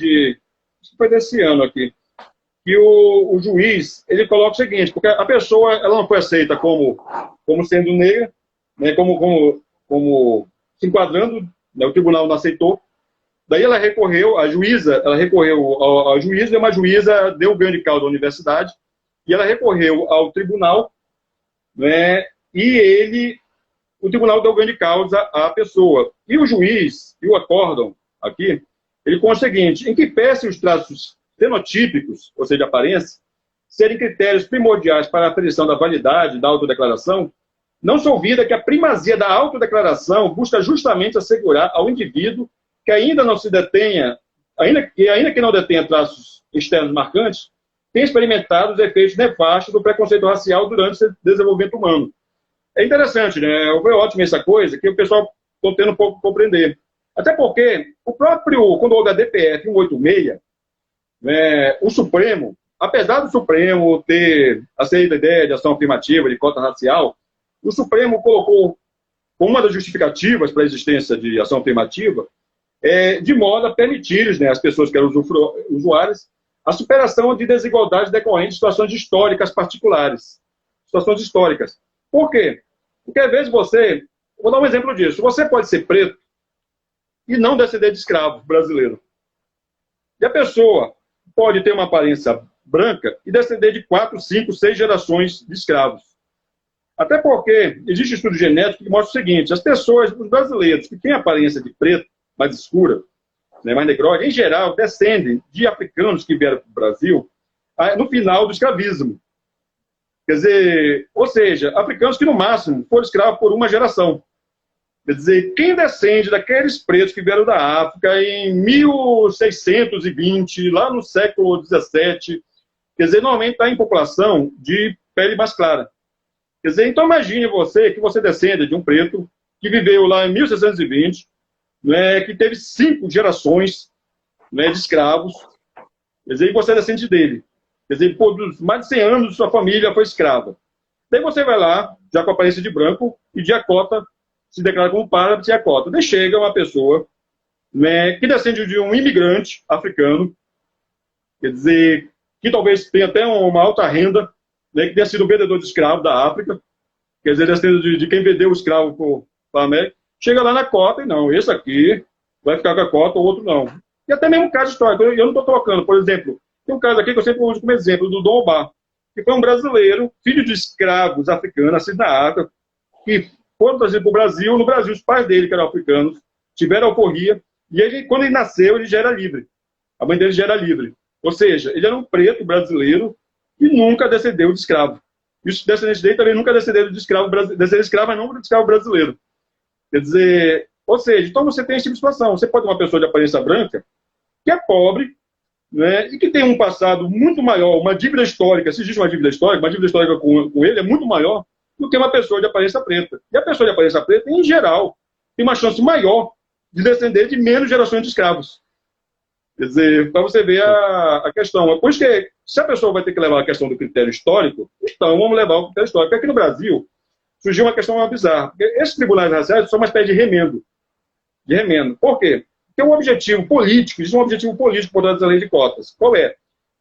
foi desse ano aqui, que o juiz, ele coloca o seguinte, porque a pessoa, ela não foi aceita como sendo negra, né, como se enquadrando, né, o tribunal não aceitou. Daí ela recorreu, a juíza, ela recorreu ao juízo, e uma juíza deu ganho de causa à universidade, e ela recorreu ao tribunal, né, e o tribunal deu ganho de causa à pessoa. E o juiz, e o acórdão aqui, ele consta o seguinte, em que pese os traços fenotípicos, ou seja, de aparência, serem critérios primordiais para a aferição da validade da autodeclaração, não se olvida que a primazia da autodeclaração busca justamente assegurar ao indivíduo que ainda não se detenha, ainda que não detenha traços externos marcantes, tem experimentado os efeitos nefastos do preconceito racial durante o desenvolvimento humano. É interessante, né? Foi ótimo essa coisa, que o pessoal está tendo um pouco de compreender. Até porque quando houve a DPF 186, né, o Supremo, apesar do Supremo ter aceito a ideia de ação afirmativa, de cota racial, o Supremo colocou como uma das justificativas para a existência de ação afirmativa, de modo a permitir, né, as pessoas que eram usuárias, a superação de desigualdades decorrentes de situações históricas particulares. Situações históricas. Por quê? Porque às vezes vou dar um exemplo disso, você pode ser preto e não descender de escravo brasileiro. E a pessoa pode ter uma aparência branca e descender de 4, 5, 6 gerações de escravos. Até porque existe estudo genético que mostra o seguinte, os brasileiros que têm aparência de preto, mais escura, né, mais negroide, em geral, descendem de africanos que vieram para o Brasil no final do escravismo. Quer dizer, ou seja, africanos que no máximo foram escravos por uma geração. Quer dizer, quem descende daqueles pretos que vieram da África em 1620, lá no século XVII, quer dizer, normalmente está em população de pele mais clara. Quer dizer, então imagine que você descenda de um preto que viveu lá em 1620, né, que teve 5 gerações, né, de escravos, quer dizer, e você descende dele. Quer dizer, por mais de 100 anos sua família foi escrava. Daí você vai lá, já com a aparência de branco, e de a cota, se declara como para de a cota. Daí chega uma pessoa, né, que descende de um imigrante africano, quer dizer, que talvez tenha até uma alta renda, né, que tenha sido vendedor de escravo da África, quer dizer, descendo de quem vendeu o escravo para a América, chega lá na cota e não, esse aqui vai ficar com a cota, o outro não. E até mesmo um caso histórico, eu não estou colocando, por exemplo, tem um caso aqui que eu sempre uso como exemplo, do Dom Obá, que foi um brasileiro, filho de escravos africanos, nascido na África, que foram trazidos para o Brasil. No Brasil, os pais dele, que eram africanos, tiveram alforria, e ele, quando ele nasceu, ele já era livre. A mãe dele já era livre. Ou seja, ele era um preto brasileiro e nunca descendeu de escravo. E os descendentes dele também nunca descenderam de escravo brasileiro, descenderam de escravo, mas não de escravo brasileiro. Quer dizer, ou seja, então você tem esse tipo de situação. Você pode ter uma pessoa de aparência branca, que é pobre, né, e que tem um passado muito maior, uma dívida histórica, se existe uma dívida histórica com ele é muito maior do que uma pessoa de aparência preta. E a pessoa de aparência preta, em geral, tem uma chance maior de descender de menos gerações de escravos. Quer dizer, para você ver a questão. Por isso que, se a pessoa vai ter que levar a questão do critério histórico, então vamos levar o critério histórico. Porque aqui no Brasil, surgiu uma questão bizarra. Porque esses tribunais raciais são uma espécie de remendo. De remendo. Por quê? Tem um objetivo político, existe um objetivo político por trás da lei de cotas. Qual é?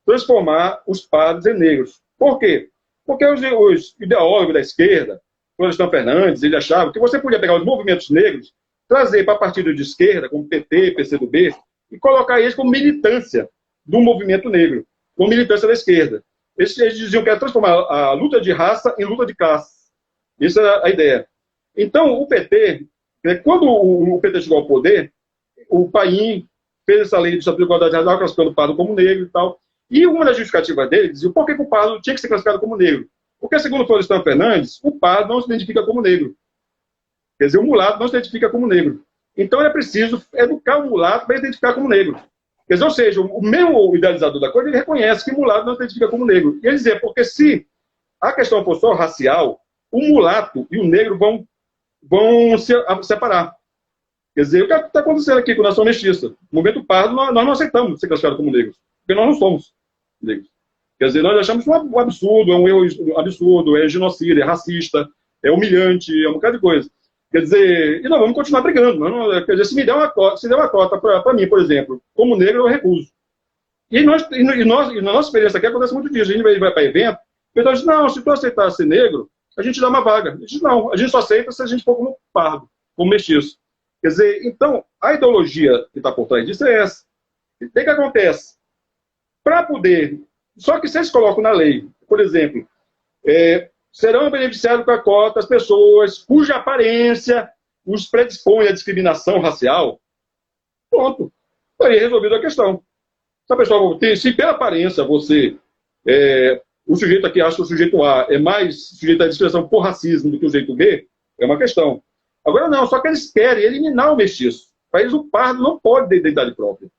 Transformar os padres em negros. Por quê? Porque os ideólogos da esquerda, Florestan Fernandes, ele achava que você podia pegar os movimentos negros, trazer para partidos de esquerda, como PT, PCdoB, e colocar eles como militância do movimento negro, como militância da esquerda. Eles diziam que era transformar a luta de raça em luta de classe. Essa era a ideia. Então, o PT, quando o PT chegou ao poder, o Paim fez essa lei de Estatuto de Igualdade Racial, classificando o pardo como negro e tal. E uma das justificativas dele dizia por que o pardo tinha que ser classificado como negro. Porque, segundo o Florestan Fernandes, o pardo não se identifica como negro. Quer dizer, o mulato não se identifica como negro. Então, é preciso educar o mulato para identificar como negro. Quer dizer, ou seja, o meu idealizador da coisa, ele reconhece que o mulato não se identifica como negro. E ele dizia, porque se a questão for só racial, o mulato e o negro vão se separar. Quer dizer, o que está acontecendo aqui com a nação mestiça? No momento pardo, nós não aceitamos ser classificados como negros, porque nós não somos negros. Quer dizer, nós achamos um absurdo, é um erro absurdo, é genocídio, é racista, é humilhante, é um bocado de coisa. Quer dizer, e nós vamos continuar brigando. Quer dizer, se me der uma cota para mim, por exemplo, como negro, eu recuso. E na nossa experiência aqui acontece muito disso. A gente vai para evento, o pessoal diz, não, se tu aceitar ser negro, a gente dá uma vaga. A gente diz, não, a gente só aceita se a gente for como pardo, como mestiço. Quer dizer, então, a ideologia que está por trás disso é essa. E o que acontece? Para poder... Só que se eles colocam na lei, por exemplo, serão beneficiados com a cota as pessoas cuja aparência os predispõe à discriminação racial, pronto. Aí resolvido a questão. Se a pessoa se pela aparência você... o sujeito aqui acha que o sujeito A é mais sujeito à discriminação por racismo do que o sujeito B, é uma questão. Agora não, só que eles querem eliminar o mestiço. Para eles o pardo não pode ter identidade própria.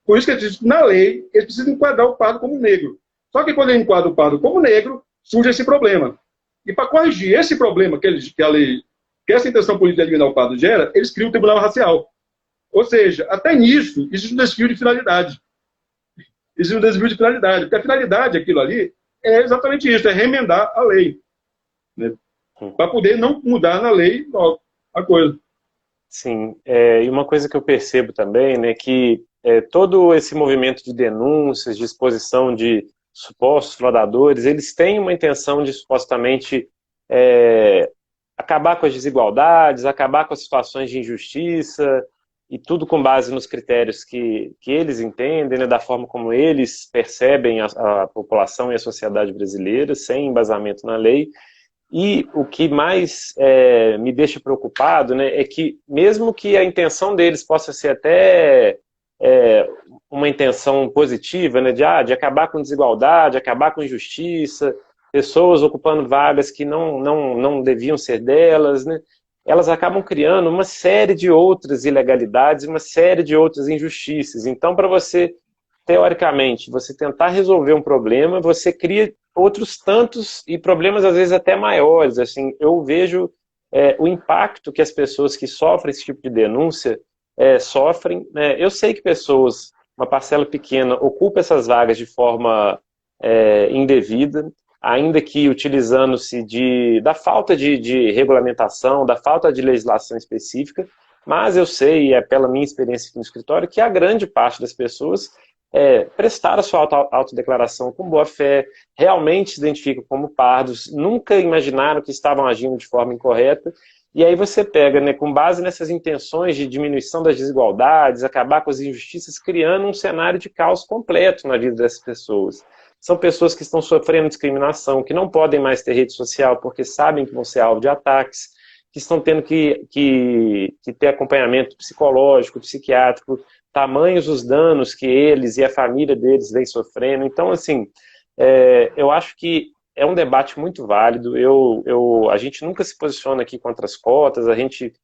Por isso que eles dizem, na lei, eles precisam enquadrar o pardo como negro. Só que quando ele enquadra o pardo como negro, surge esse problema. E para corrigir esse problema que essa intenção política de eliminar o pardo gera, eles criam o tribunal racial. Ou seja, até nisso, existe um desvio de finalidade. Existe um desvio de finalidade, porque a finalidade, aquilo ali, é exatamente isso, é remendar a lei. Né? Para poder não mudar na lei a coisa. Sim, e uma coisa que eu percebo também, né, que todo esse movimento de denúncias, de exposição de supostos fraudadores, eles têm uma intenção de supostamente acabar com as desigualdades, acabar com as situações de injustiça, e tudo com base nos critérios que eles entendem, né, da forma como eles percebem a população e a sociedade brasileira, sem embasamento na lei. E o que mais me deixa preocupado, né, é que mesmo que a intenção deles possa ser até uma intenção positiva, né, de acabar com desigualdade, acabar com injustiça, pessoas ocupando vagas que não deviam ser delas, né, elas acabam criando uma série de outras ilegalidades, uma série de outras injustiças. Então, para você, teoricamente, você tentar resolver um problema, você cria outros tantos e problemas às vezes até maiores. Assim, eu vejo o impacto que as pessoas que sofrem esse tipo de denúncia sofrem. Eu sei que pessoas, uma parcela pequena, ocupa essas vagas de forma indevida, ainda que utilizando-se da falta de regulamentação, da falta de legislação específica, mas eu sei, pela minha experiência aqui no escritório, que a grande parte das pessoas prestaram a sua autodeclaração com boa fé, realmente se identificam como pardos, nunca imaginaram que estavam agindo de forma incorreta, e aí você pega, né, com base nessas intenções de diminuição das desigualdades, acabar com as injustiças, criando um cenário de caos completo na vida dessas pessoas. São pessoas que estão sofrendo discriminação, que não podem mais ter rede social porque sabem que vão ser alvo de ataques, que estão tendo que ter acompanhamento psicológico, psiquiátrico, tamanhos os danos que eles e a família deles vêm sofrendo. Então, assim, eu acho que é um debate muito válido. A gente nunca se posiciona aqui contra as cotas, a gente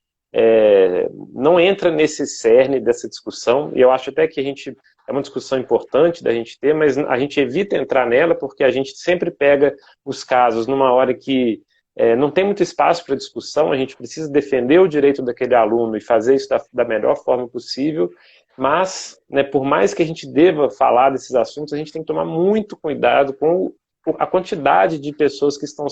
não entra nesse cerne dessa discussão, e eu acho até que é uma discussão importante da gente ter, mas a gente evita entrar nela porque a gente sempre pega os casos numa hora que não tem muito espaço para discussão, a gente precisa defender o direito daquele aluno e fazer isso da melhor forma possível, mas, né, por mais que a gente deva falar desses assuntos, a gente tem que tomar muito cuidado com a quantidade de pessoas que estão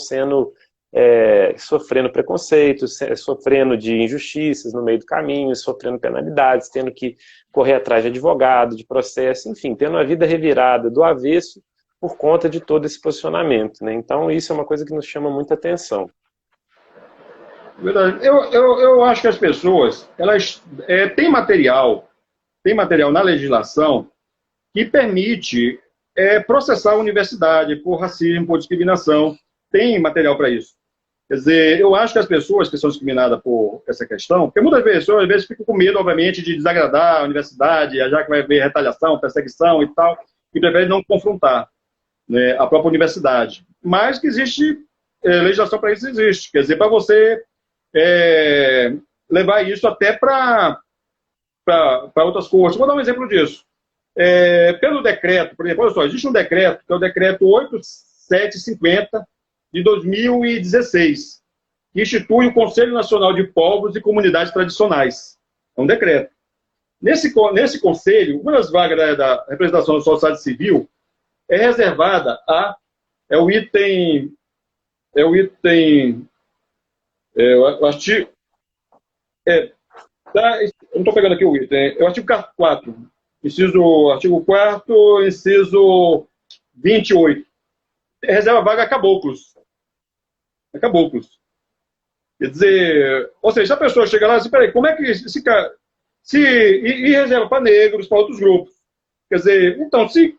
sofrendo preconceitos, sofrendo de injustiças no meio do caminho, sofrendo penalidades, tendo que correr atrás de advogado, de processo, enfim, tendo a vida revirada do avesso por conta de todo esse posicionamento, né? Então isso é uma coisa que nos chama muita atenção. Verdade. Eu acho que as pessoas, elas têm material na legislação que permite processar a universidade por racismo, por discriminação, tem material para isso. Quer dizer, eu acho que as pessoas que são discriminadas por essa questão, porque muitas pessoas, às vezes, ficam com medo, obviamente, de desagradar a universidade, já que vai haver retaliação, perseguição e tal, e preferem não confrontar, né, a própria universidade. Mas que existe, legislação para isso existe. Quer dizer, para você levar isso até para outras coisas. Vou dar um exemplo disso. Pelo decreto, por exemplo, olha só, existe um decreto, que é o decreto 8750, de 2016, que institui o Conselho Nacional de Povos e Comunidades Tradicionais. É um decreto. Nesse conselho, uma das vagas da representação da sociedade civil é reservada a... É o item... o artigo... Tá, eu não estou pegando aqui o item. É o artigo 4, artigo 4º, inciso 28. Reserva vaga a caboclos. A caboclos. Quer dizer, ou seja, se a pessoa chega lá e diz, peraí, como é que e reserva para negros, para outros grupos? Quer dizer, então, se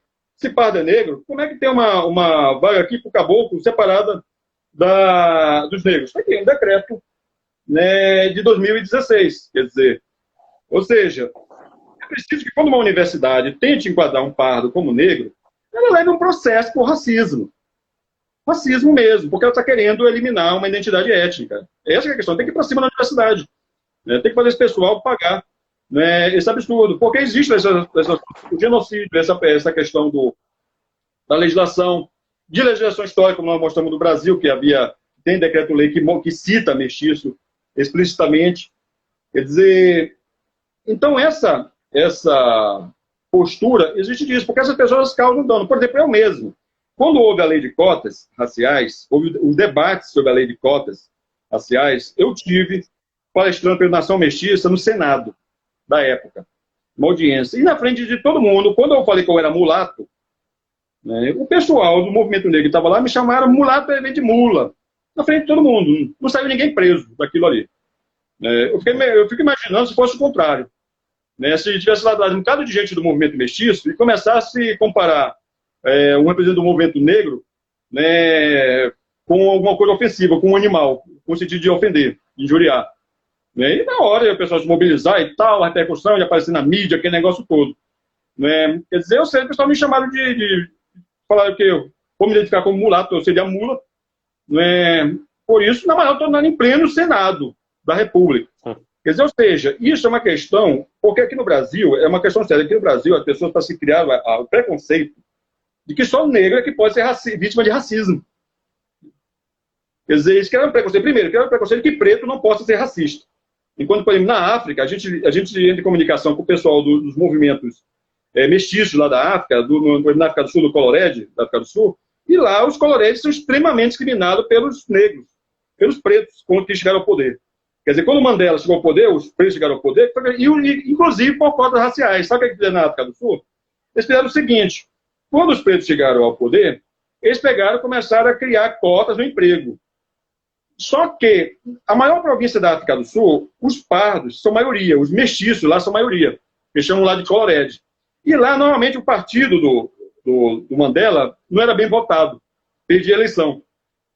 pardo é negro, como é que tem uma vaga aqui para o caboclo separada dos negros? Tem um decreto, né, de 2016, quer dizer, ou seja, é preciso que quando uma universidade tente enquadrar um pardo como negro, ela leve um processo por racismo. Racismo mesmo, porque ela está querendo eliminar uma identidade étnica. Essa é a questão, tem que ir para cima da universidade, né? Tem que fazer esse pessoal pagar, né, esse absurdo, porque existe o genocídio, essa questão da legislação, de legislação histórica, como nós mostramos no Brasil, que tem decreto-lei que cita mestiço explicitamente. Quer dizer, então essa postura existe disso, porque essas pessoas causam dano. Por exemplo, eu mesmo. Quando houve a lei de cotas raciais, houve o debate sobre a lei de cotas raciais, eu tive palestrando pela Nação Mestiça no Senado, da época, uma audiência. E na frente de todo mundo, quando eu falei que eu era mulato, né, o pessoal do movimento negro que estava lá me chamaram mulato de mula, na frente de todo mundo. Não saiu ninguém preso daquilo ali. Eu fico imaginando se fosse o contrário. Né, se tivesse lá atrás um bocado de gente do movimento mestiço e começasse a comparar um representante do movimento negro, né, com alguma coisa ofensiva, com um animal, com o sentido de ofender, de injuriar. Né, e na hora o pessoal se mobilizar e tal, a repercussão, de aparecer na mídia, aquele negócio todo. Né, quer dizer, eu sei, o pessoal me chamaram de falar que eu vou me identificar como mulato, eu seria mula. Né, por isso, na maior, eu estou em pleno Senado da República. Quer dizer, ou seja, isso é uma questão, porque aqui no Brasil, é uma questão séria, aqui no Brasil as pessoas para se criar o preconceito de que só o negro é que pode ser vítima de racismo. Quer dizer, isso que era um preconceito. Primeiro, que era um preconceito que preto não possa ser racista. Enquanto, por exemplo, na África, a gente entra em comunicação com o pessoal dos movimentos mestiços lá da África, na África do Sul, do Colorede, da África do Sul, e lá os coloredes são extremamente discriminados pelos negros, pelos pretos, quando eles chegaram ao poder. Quer dizer, quando o Mandela chegou ao poder, os pretos chegaram ao poder, inclusive por cotas raciais. Sabe o que fizeram na África do Sul? Eles fizeram o seguinte: quando os pretos chegaram ao poder, eles pegaram e começaram a criar cotas no emprego. Só que a maior província da África do Sul, os pardos são maioria, os mestiços lá são maioria. Eles chamam lá de Colorede. E lá, normalmente, o partido do Mandela não era bem votado. Perdia a eleição.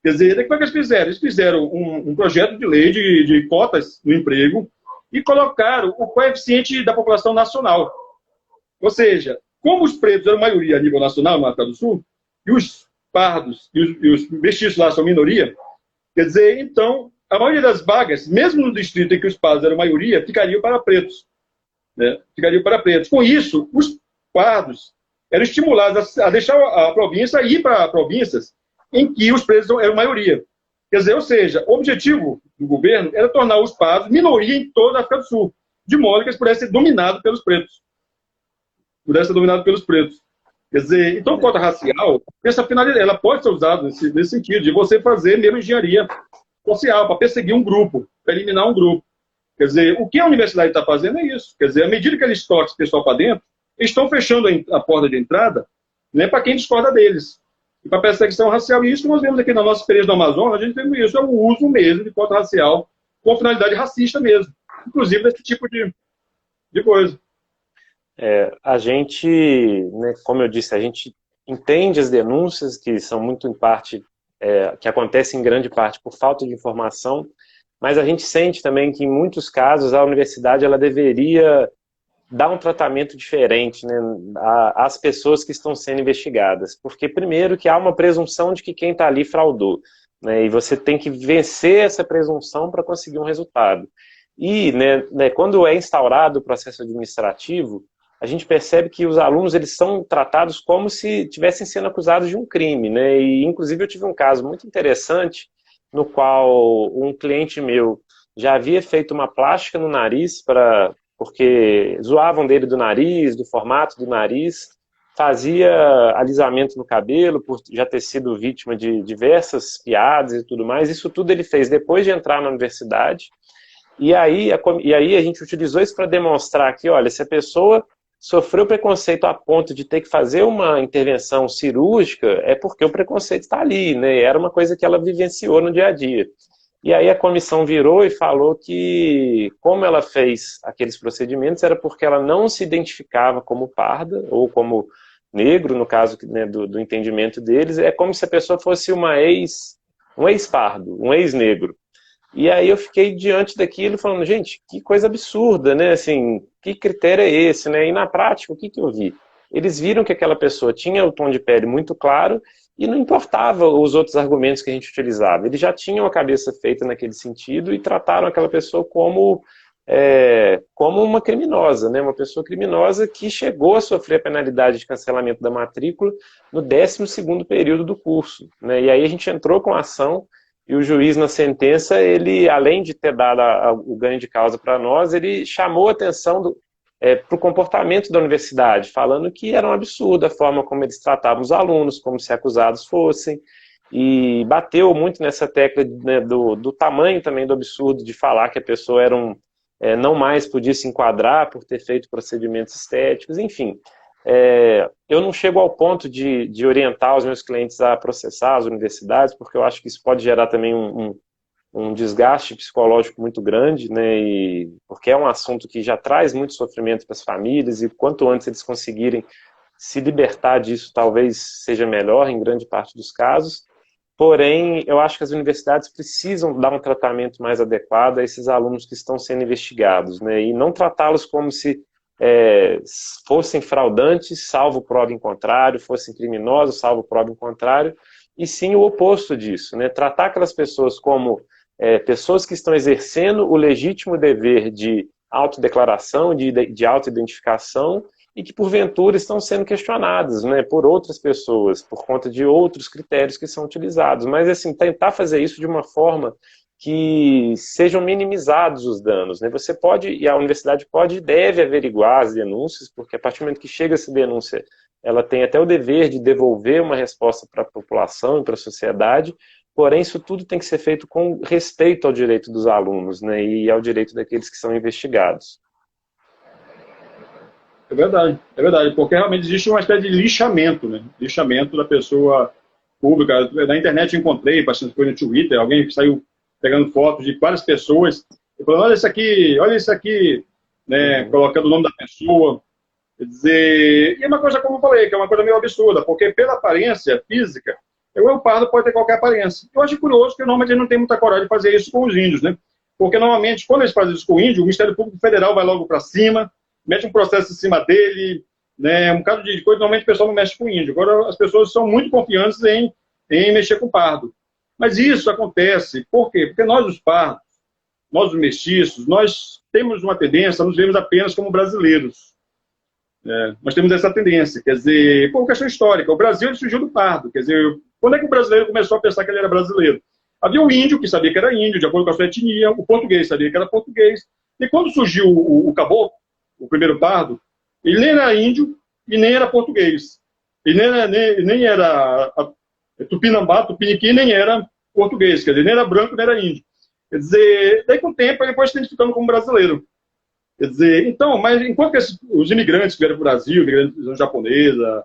Quer dizer, o que eles fizeram? Eles fizeram um projeto de lei de cotas no emprego e colocaram o coeficiente da população nacional. Ou seja, como os pretos eram maioria a nível nacional na África do Sul, e os pardos e os mestiços lá são minoria, quer dizer, então, a maioria das vagas, mesmo no distrito em que os pardos eram maioria, ficariam para pretos. Né? Ficariam para pretos. Com isso, os pardos eram estimulados a deixar a província e ir para províncias em que os pretos eram maioria. Quer dizer, ou seja, o objetivo do governo era tornar os pardos minoria em toda a África do Sul, de modo que eles pudessem ser dominados pelos pretos. Quer dizer, então, cota racial, essa finalidade, ela pode ser usada nesse sentido, de você fazer mesmo engenharia social, para perseguir um grupo, para eliminar um grupo. Quer dizer, o que a universidade está fazendo é isso. Quer dizer, à medida que eles tocam esse pessoal para dentro, eles estão fechando a porta de entrada, né, para quem discorda deles. E para perseguição racial. E isso que nós vemos aqui na nossa experiência do Amazonas, a gente vê isso, é o uso mesmo de cota racial com finalidade racista mesmo. Inclusive desse tipo de coisa. A gente, né, como eu disse, a gente entende as denúncias que são muito em parte, que acontecem em grande parte por falta de informação, mas a gente sente também que em muitos casos a universidade ela deveria dar um tratamento diferente, né, às pessoas que estão sendo investigadas, porque primeiro que há uma presunção de que quem está ali fraudou, né, e você tem que vencer essa presunção para conseguir um resultado. E né, quando é instaurado o processo administrativo, a gente percebe que os alunos eles são tratados como se estivessem sendo acusados de um crime, né? E inclusive eu tive um caso muito interessante no qual um cliente meu já havia feito uma plástica no nariz porque zoavam dele do nariz, do formato do nariz, fazia alisamento no cabelo, por já ter sido vítima de diversas piadas e tudo mais. Isso tudo ele fez depois de entrar na universidade. E aí a gente utilizou isso para demonstrar que, olha, se a pessoa sofreu preconceito a ponto de ter que fazer uma intervenção cirúrgica, é porque o preconceito está ali, né? Era uma coisa que ela vivenciou no dia a dia. E aí a comissão virou e falou que, como ela fez aqueles procedimentos, era porque ela não se identificava como parda, ou como negro, no caso, né, do entendimento deles. É como se a pessoa fosse um ex-pardo, um ex-negro. E aí eu fiquei diante daquilo falando, gente, que coisa absurda, né? Assim, que critério é esse, né? E na prática, o que eu vi? Eles viram que aquela pessoa tinha o tom de pele muito claro e não importava os outros argumentos que a gente utilizava. Eles já tinham a cabeça feita naquele sentido e trataram aquela pessoa como uma criminosa, né? Uma pessoa criminosa que chegou a sofrer a penalidade de cancelamento da matrícula no 12º período do curso, né? E aí a gente entrou com a ação. E o juiz, na sentença, ele, além de ter dado o ganho de causa para nós, ele chamou a atenção para o comportamento da universidade, falando que era um absurdo a forma como eles tratavam os alunos, como se acusados fossem, e bateu muito nessa tecla, né, do tamanho também do absurdo de falar que a pessoa não mais podia se enquadrar por ter feito procedimentos estéticos, enfim. Eu não chego ao ponto de orientar os meus clientes a processar as universidades, porque eu acho que isso pode gerar também um desgaste psicológico muito grande, né, porque é um assunto que já traz muito sofrimento para as famílias, e quanto antes eles conseguirem se libertar disso, talvez seja melhor em grande parte dos casos. Porém, eu acho que as universidades precisam dar um tratamento mais adequado a esses alunos que estão sendo investigados, né, e não tratá-los como se fossem fraudantes, salvo prova em contrário, fossem criminosos, salvo prova em contrário, e sim o oposto disso, né? Tratar aquelas pessoas como pessoas que estão exercendo o legítimo dever de autodeclaração, de autoidentificação, e que porventura estão sendo questionadas, né, por outras pessoas, por conta de outros critérios que são utilizados. Mas assim, tentar fazer isso de uma forma que sejam minimizados os danos, né? Você pode, e a universidade pode e deve averiguar as denúncias, porque a partir do momento que chega essa denúncia, ela tem até o dever de devolver uma resposta para a população e para a sociedade, porém isso tudo tem que ser feito com respeito ao direito dos alunos, né, e ao direito daqueles que são investigados. É verdade, porque realmente existe uma espécie de lixamento, né? Lixamento da pessoa pública. Na internet eu encontrei, bastante coisa no Twitter, alguém saiu pegando fotos de várias pessoas, e falando, olha isso aqui, né, colocando o nome da pessoa. Quer dizer, e é uma coisa, como eu falei, que é uma coisa meio absurda, porque pela aparência física, o pardo pode ter qualquer aparência. Eu acho curioso que normalmente ele não tem muita coragem de fazer isso com os índios, né? Porque normalmente, quando eles fazem isso com o índio, o Ministério Público Federal vai logo para cima, mete um processo em cima dele, né, um bocado de coisa, normalmente o pessoal não mexe com o índio. Agora as pessoas são muito confiantes em mexer com o pardo. Mas isso acontece, por quê? Porque nós, os pardos, nós, os mestiços, nós temos uma tendência a nos vermos apenas como brasileiros. Nós temos essa tendência, quer dizer, por questão histórica, o Brasil ele surgiu do pardo, quer dizer, quando é que o brasileiro começou a pensar que ele era brasileiro? Havia o índio, que sabia que era índio, de acordo com a sua etnia, o português sabia que era português, e quando surgiu o caboclo, o primeiro pardo, ele nem era índio e nem era português, ele nem era tupinambá, tupiniquim, nem era português, quer dizer, nem era branco, nem era índio. Quer dizer, daí com o tempo ele foi se identificando como brasileiro. Quer dizer, então, mas enquanto que os imigrantes que vieram para o Brasil, imigração japonesa,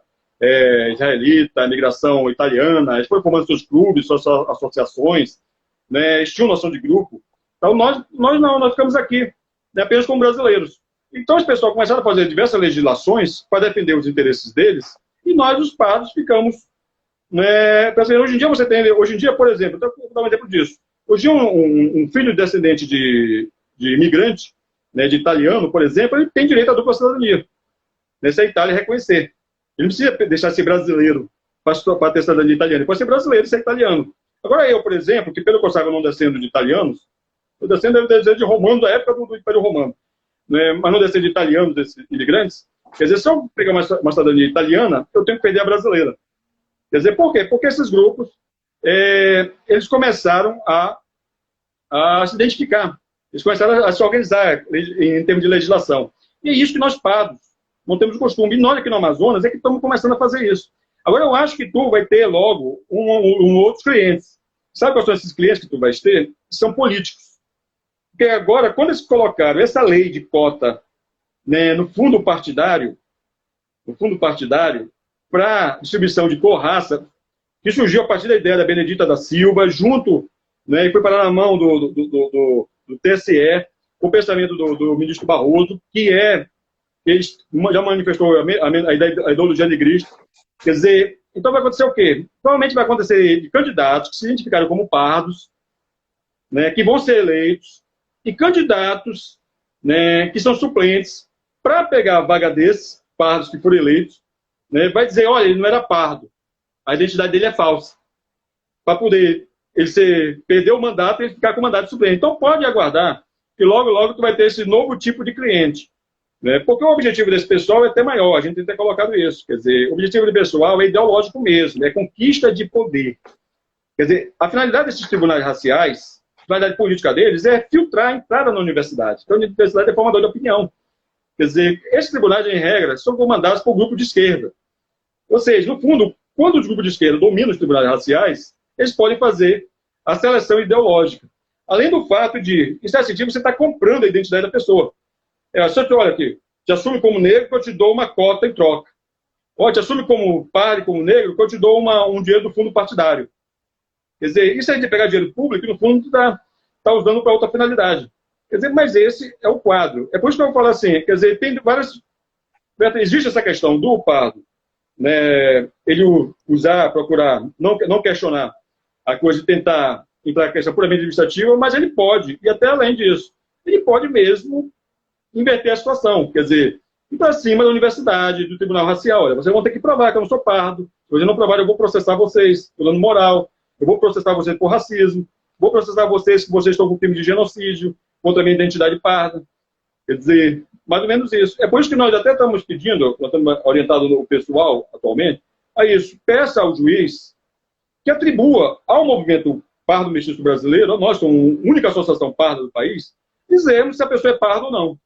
israelita, imigração italiana, eles foram formando seus clubes, suas associações, né, eles tinham noção de grupo. Então nós não, nós ficamos aqui, né, apenas como brasileiros. Então os pessoal começaram a fazer diversas legislações para defender os interesses deles, e nós, os pardos, ficamos, né, pensando, hoje em dia, por exemplo, vou dar um exemplo disso. Hoje um filho descendente de imigrante, né, de italiano, por exemplo, ele tem direito à dupla cidadania. Né, se a Itália reconhecer. Ele não precisa deixar de ser brasileiro para ter cidadania italiana. Ele pode ser brasileiro e ser italiano. Agora eu, por exemplo, que pelo que eu saiba não descendo de italianos, eu descendo de romano da época do Império Romano, né, mas não descendo de italianos, desses imigrantes. Quer dizer, se eu pegar uma cidadania italiana, eu tenho que perder a brasileira. Quer dizer, por quê? Porque esses grupos, eles começaram a se identificar. Eles começaram a se organizar em termos de legislação. E é isso que nós não temos costume. E nós aqui no Amazonas é que estamos começando a fazer isso. Agora, eu acho que tu vai ter logo outros clientes. Sabe quais são esses clientes que tu vais ter? São políticos. Porque agora, quando eles colocaram essa lei de cota, né, no fundo partidário para distribuição de cor, raça, que surgiu a partir da ideia da Benedita da Silva, junto, né, e foi parar na mão do TSE, com o pensamento do ministro Barroso, ele já manifestou a ideologia negrista. Quer dizer, então vai acontecer o quê? Provavelmente vai acontecer de candidatos que se identificaram como pardos, né, que vão ser eleitos, e candidatos, né, que são suplentes, para pegar a vaga desses pardos que foram eleitos, né, vai dizer, olha, ele não era pardo, a identidade dele é falsa, para poder ele perder o mandato e ele ficar com o mandato de suplente. Então pode aguardar que logo, logo tu vai ter esse novo tipo de cliente. Né? Porque o objetivo desse pessoal é até maior, a gente tem que ter colocado isso. Quer dizer, o objetivo do pessoal é ideológico mesmo, é conquista de poder. Quer dizer, a finalidade desses tribunais raciais, a finalidade política deles é filtrar a entrada na universidade. Então a universidade é formador de opinião. Quer dizer, esses tribunais, em regra, são comandados por grupo de esquerda. Ou seja, no fundo, quando os grupos de esquerda dominam os tribunais raciais, eles podem fazer a seleção ideológica. Além do fato de, em certo sentido, você está comprando a identidade da pessoa. Se eu olha aqui, te assume como negro que eu te dou uma cota em troca. Ou te assume como pardo, como negro, que eu te dou um dinheiro do fundo partidário. Quer dizer, isso aí de pegar dinheiro público, no fundo, está usando para outra finalidade. Quer dizer, mas esse é o quadro. É por isso que eu vou falar assim, quer dizer, tem várias... Existe essa questão do pardo, né, ele usar, procurar, não questionar a coisa de tentar entrar na questão puramente administrativa, mas ele pode, e até além disso, ele pode mesmo inverter a situação, quer dizer, ir para cima da universidade, do tribunal racial. Olha, vocês vão ter que provar que eu não sou pardo, se vocês não provarem, eu vou processar vocês, estou dando moral, eu vou processar vocês por racismo, vou processar vocês que vocês estão com crime de genocídio, contra a minha identidade parda. Quer dizer, mais ou menos isso. É por isso que nós até estamos pedindo, nós estamos orientando o pessoal atualmente, a isso. Peça ao juiz que atribua ao movimento pardo mestiço brasileiro, nós somos a única associação parda do país, dizermos se a pessoa é parda ou não.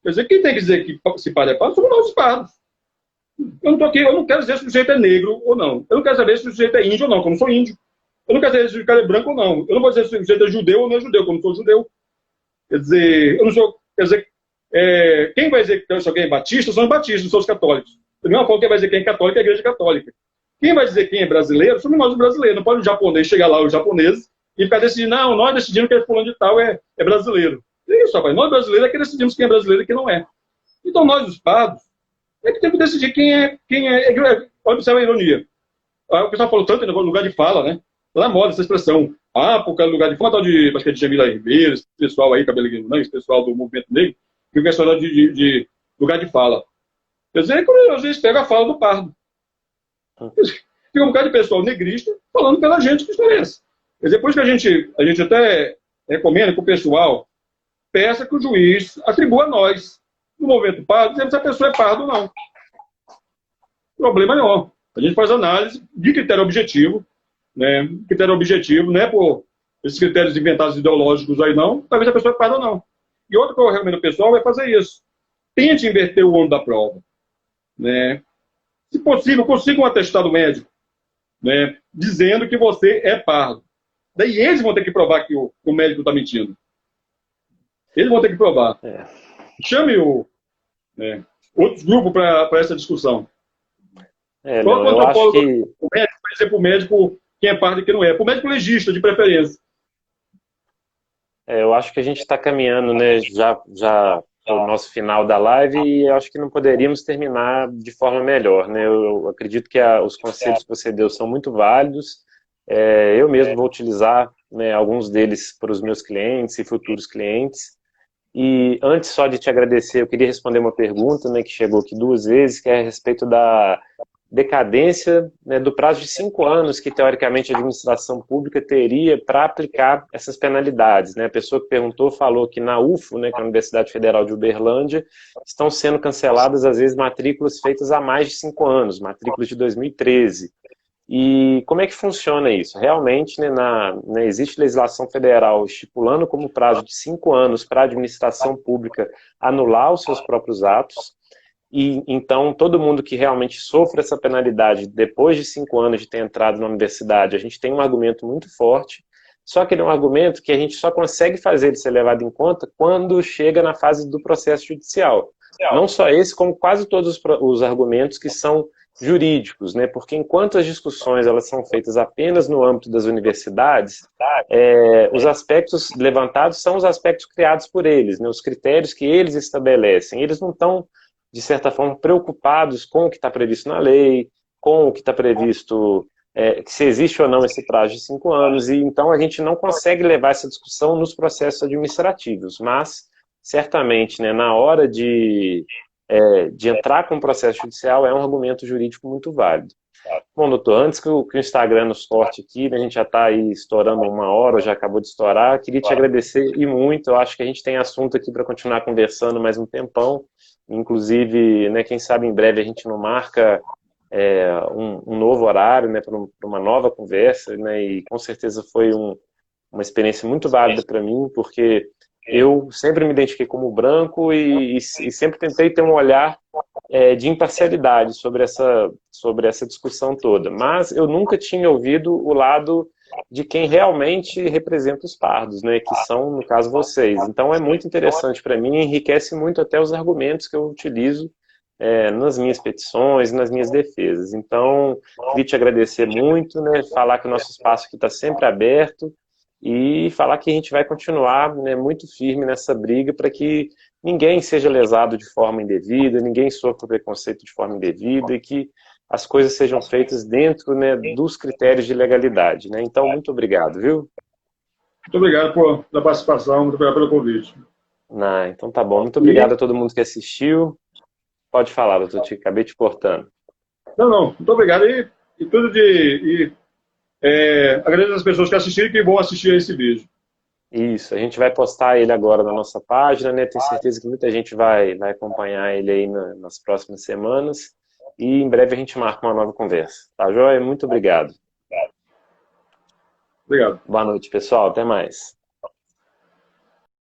Quer dizer, quem tem que dizer que se pardo é pardo somos nós os pardos. Eu não estou aqui, eu não quero dizer se o sujeito é negro ou não. Eu não quero saber se o sujeito é índio ou não, como eu não sou índio. Eu não quero dizer se o cara é branco ou não. Eu não vou dizer se o sujeito é judeu ou não é judeu, como eu não sou judeu. Quer dizer, eu não sou... Quer dizer, quem vai dizer que alguém é batista são os batistas, não são os católicos. Da mesma forma, quem vai dizer quem é católico é a igreja católica. Quem vai dizer quem é brasileiro somos nós os brasileiros. Não pode o japonês chegar lá, os japoneses, e ficar decidindo, não, nós decidimos que é fulano de tal é brasileiro. É isso, rapaz. Nós brasileiros é que decidimos quem é brasileiro e quem não é. Então nós, os pardos, é que temos que decidir quem é. Olha, observa a ironia. O pessoal falou tanto no lugar de fala, né? Lá moda essa expressão. Porque é lugar de fala, tal de, acho que é de Jamila Ribeiro, esse pessoal aí, cabelo guinão, esse pessoal do movimento negro, que fica falando de lugar de fala. Quer dizer, quando às vezes pega a fala do pardo. Fica um bocado de pessoal negrista falando pela gente que conhece. Quer dizer, depois que a gente até recomenda que o pessoal peça que o juiz atribua a nós, no movimento pardo, dizendo se a pessoa é pardo ou não. Problema nenhum. A gente faz análise de critério objetivo, né? Critério objetivo, não é por esses critérios inventados ideológicos aí não, para ver se a pessoa é parda ou não. E outro que eu recomendo ao pessoal é fazer isso. Tente inverter o ônus da prova. Né? Se possível, consiga um atestado médico, né? Dizendo que você é pardo. Daí eles vão ter que provar que o médico está mentindo. Eles vão ter que provar. Chame outros grupos para essa discussão. Não, eu acho que... O médico vai dizer para o médico quem é pardo e quem não é. Para o médico legista, de preferência. Eu acho que a gente está caminhando, né, já para o nosso final da live, e eu acho que não poderíamos terminar de forma melhor, né? Eu acredito que os conselhos que você deu são muito válidos. Eu mesmo vou utilizar, né, alguns deles para os meus clientes e futuros clientes. E antes só de te agradecer, eu queria responder uma pergunta, né, que chegou aqui 2 vezes, que é a respeito da decadência, né, do prazo de 5 anos que, teoricamente, a administração pública teria para aplicar essas penalidades. Né? A pessoa que perguntou falou que na UFO, né, que é a Universidade Federal de Uberlândia, estão sendo canceladas, às vezes, matrículas feitas há mais de 5 anos, matrículas de 2013. E como é que funciona isso? Realmente, né, existe legislação federal estipulando como prazo de 5 anos para a administração pública anular os seus próprios atos. e então todo mundo que realmente sofre essa penalidade depois de 5 anos de ter entrado na universidade, a gente tem um argumento muito forte, só que ele é um argumento que a gente só consegue fazer ele ser levado em conta quando chega na fase do processo judicial. Não só esse, como quase todos os argumentos que são jurídicos, né? Porque enquanto as discussões elas são feitas apenas no âmbito das universidades, os aspectos levantados são os aspectos criados por eles, né? Os critérios que eles estabelecem. Eles não estão, de certa forma, preocupados com o que está previsto na lei, com o que está previsto, se existe ou não esse prazo de 5 anos, e então a gente não consegue levar essa discussão nos processos administrativos, mas certamente, né, na hora de entrar com o processo judicial é um argumento jurídico muito válido. Bom, doutor, antes que o Instagram nos corte aqui, né, a gente já está aí estourando 1 hora, já acabou de estourar, queria te agradecer e muito, eu acho que a gente tem assunto aqui para continuar conversando mais um tempão, inclusive, né, quem sabe em breve a gente não marca um novo horário, né, para uma nova conversa, né, e com certeza foi uma experiência muito válida para mim, porque eu sempre me identifiquei como branco e sempre tentei ter um olhar de imparcialidade sobre essa discussão toda. Mas eu nunca tinha ouvido o lado de quem realmente representa os pardos, né, que são, no caso, vocês. Então é muito interessante para mim, enriquece muito até os argumentos que eu utilizo nas minhas petições, nas minhas defesas. Então, queria te agradecer muito, né, falar que o nosso espaço aqui está sempre aberto, e falar que a gente vai continuar, né, muito firme nessa briga para que ninguém seja lesado de forma indevida, ninguém sofra preconceito de forma indevida e que as coisas sejam feitas dentro, né, dos critérios de legalidade. Né? Então, muito obrigado, viu? Muito obrigado pela participação, muito obrigado pelo convite. Então tá bom. Muito obrigado a todo mundo que assistiu. Pode falar, doutor Tico, acabei te cortando. Não, muito obrigado. Agradeço as pessoas que assistiram e que vão assistir a esse vídeo. Isso, a gente vai postar ele agora na nossa página, né? Tenho certeza que muita gente vai acompanhar ele aí nas próximas semanas. E em breve a gente marca uma nova conversa. Tá, joia? Muito obrigado. Obrigado. Boa noite, pessoal. Até mais.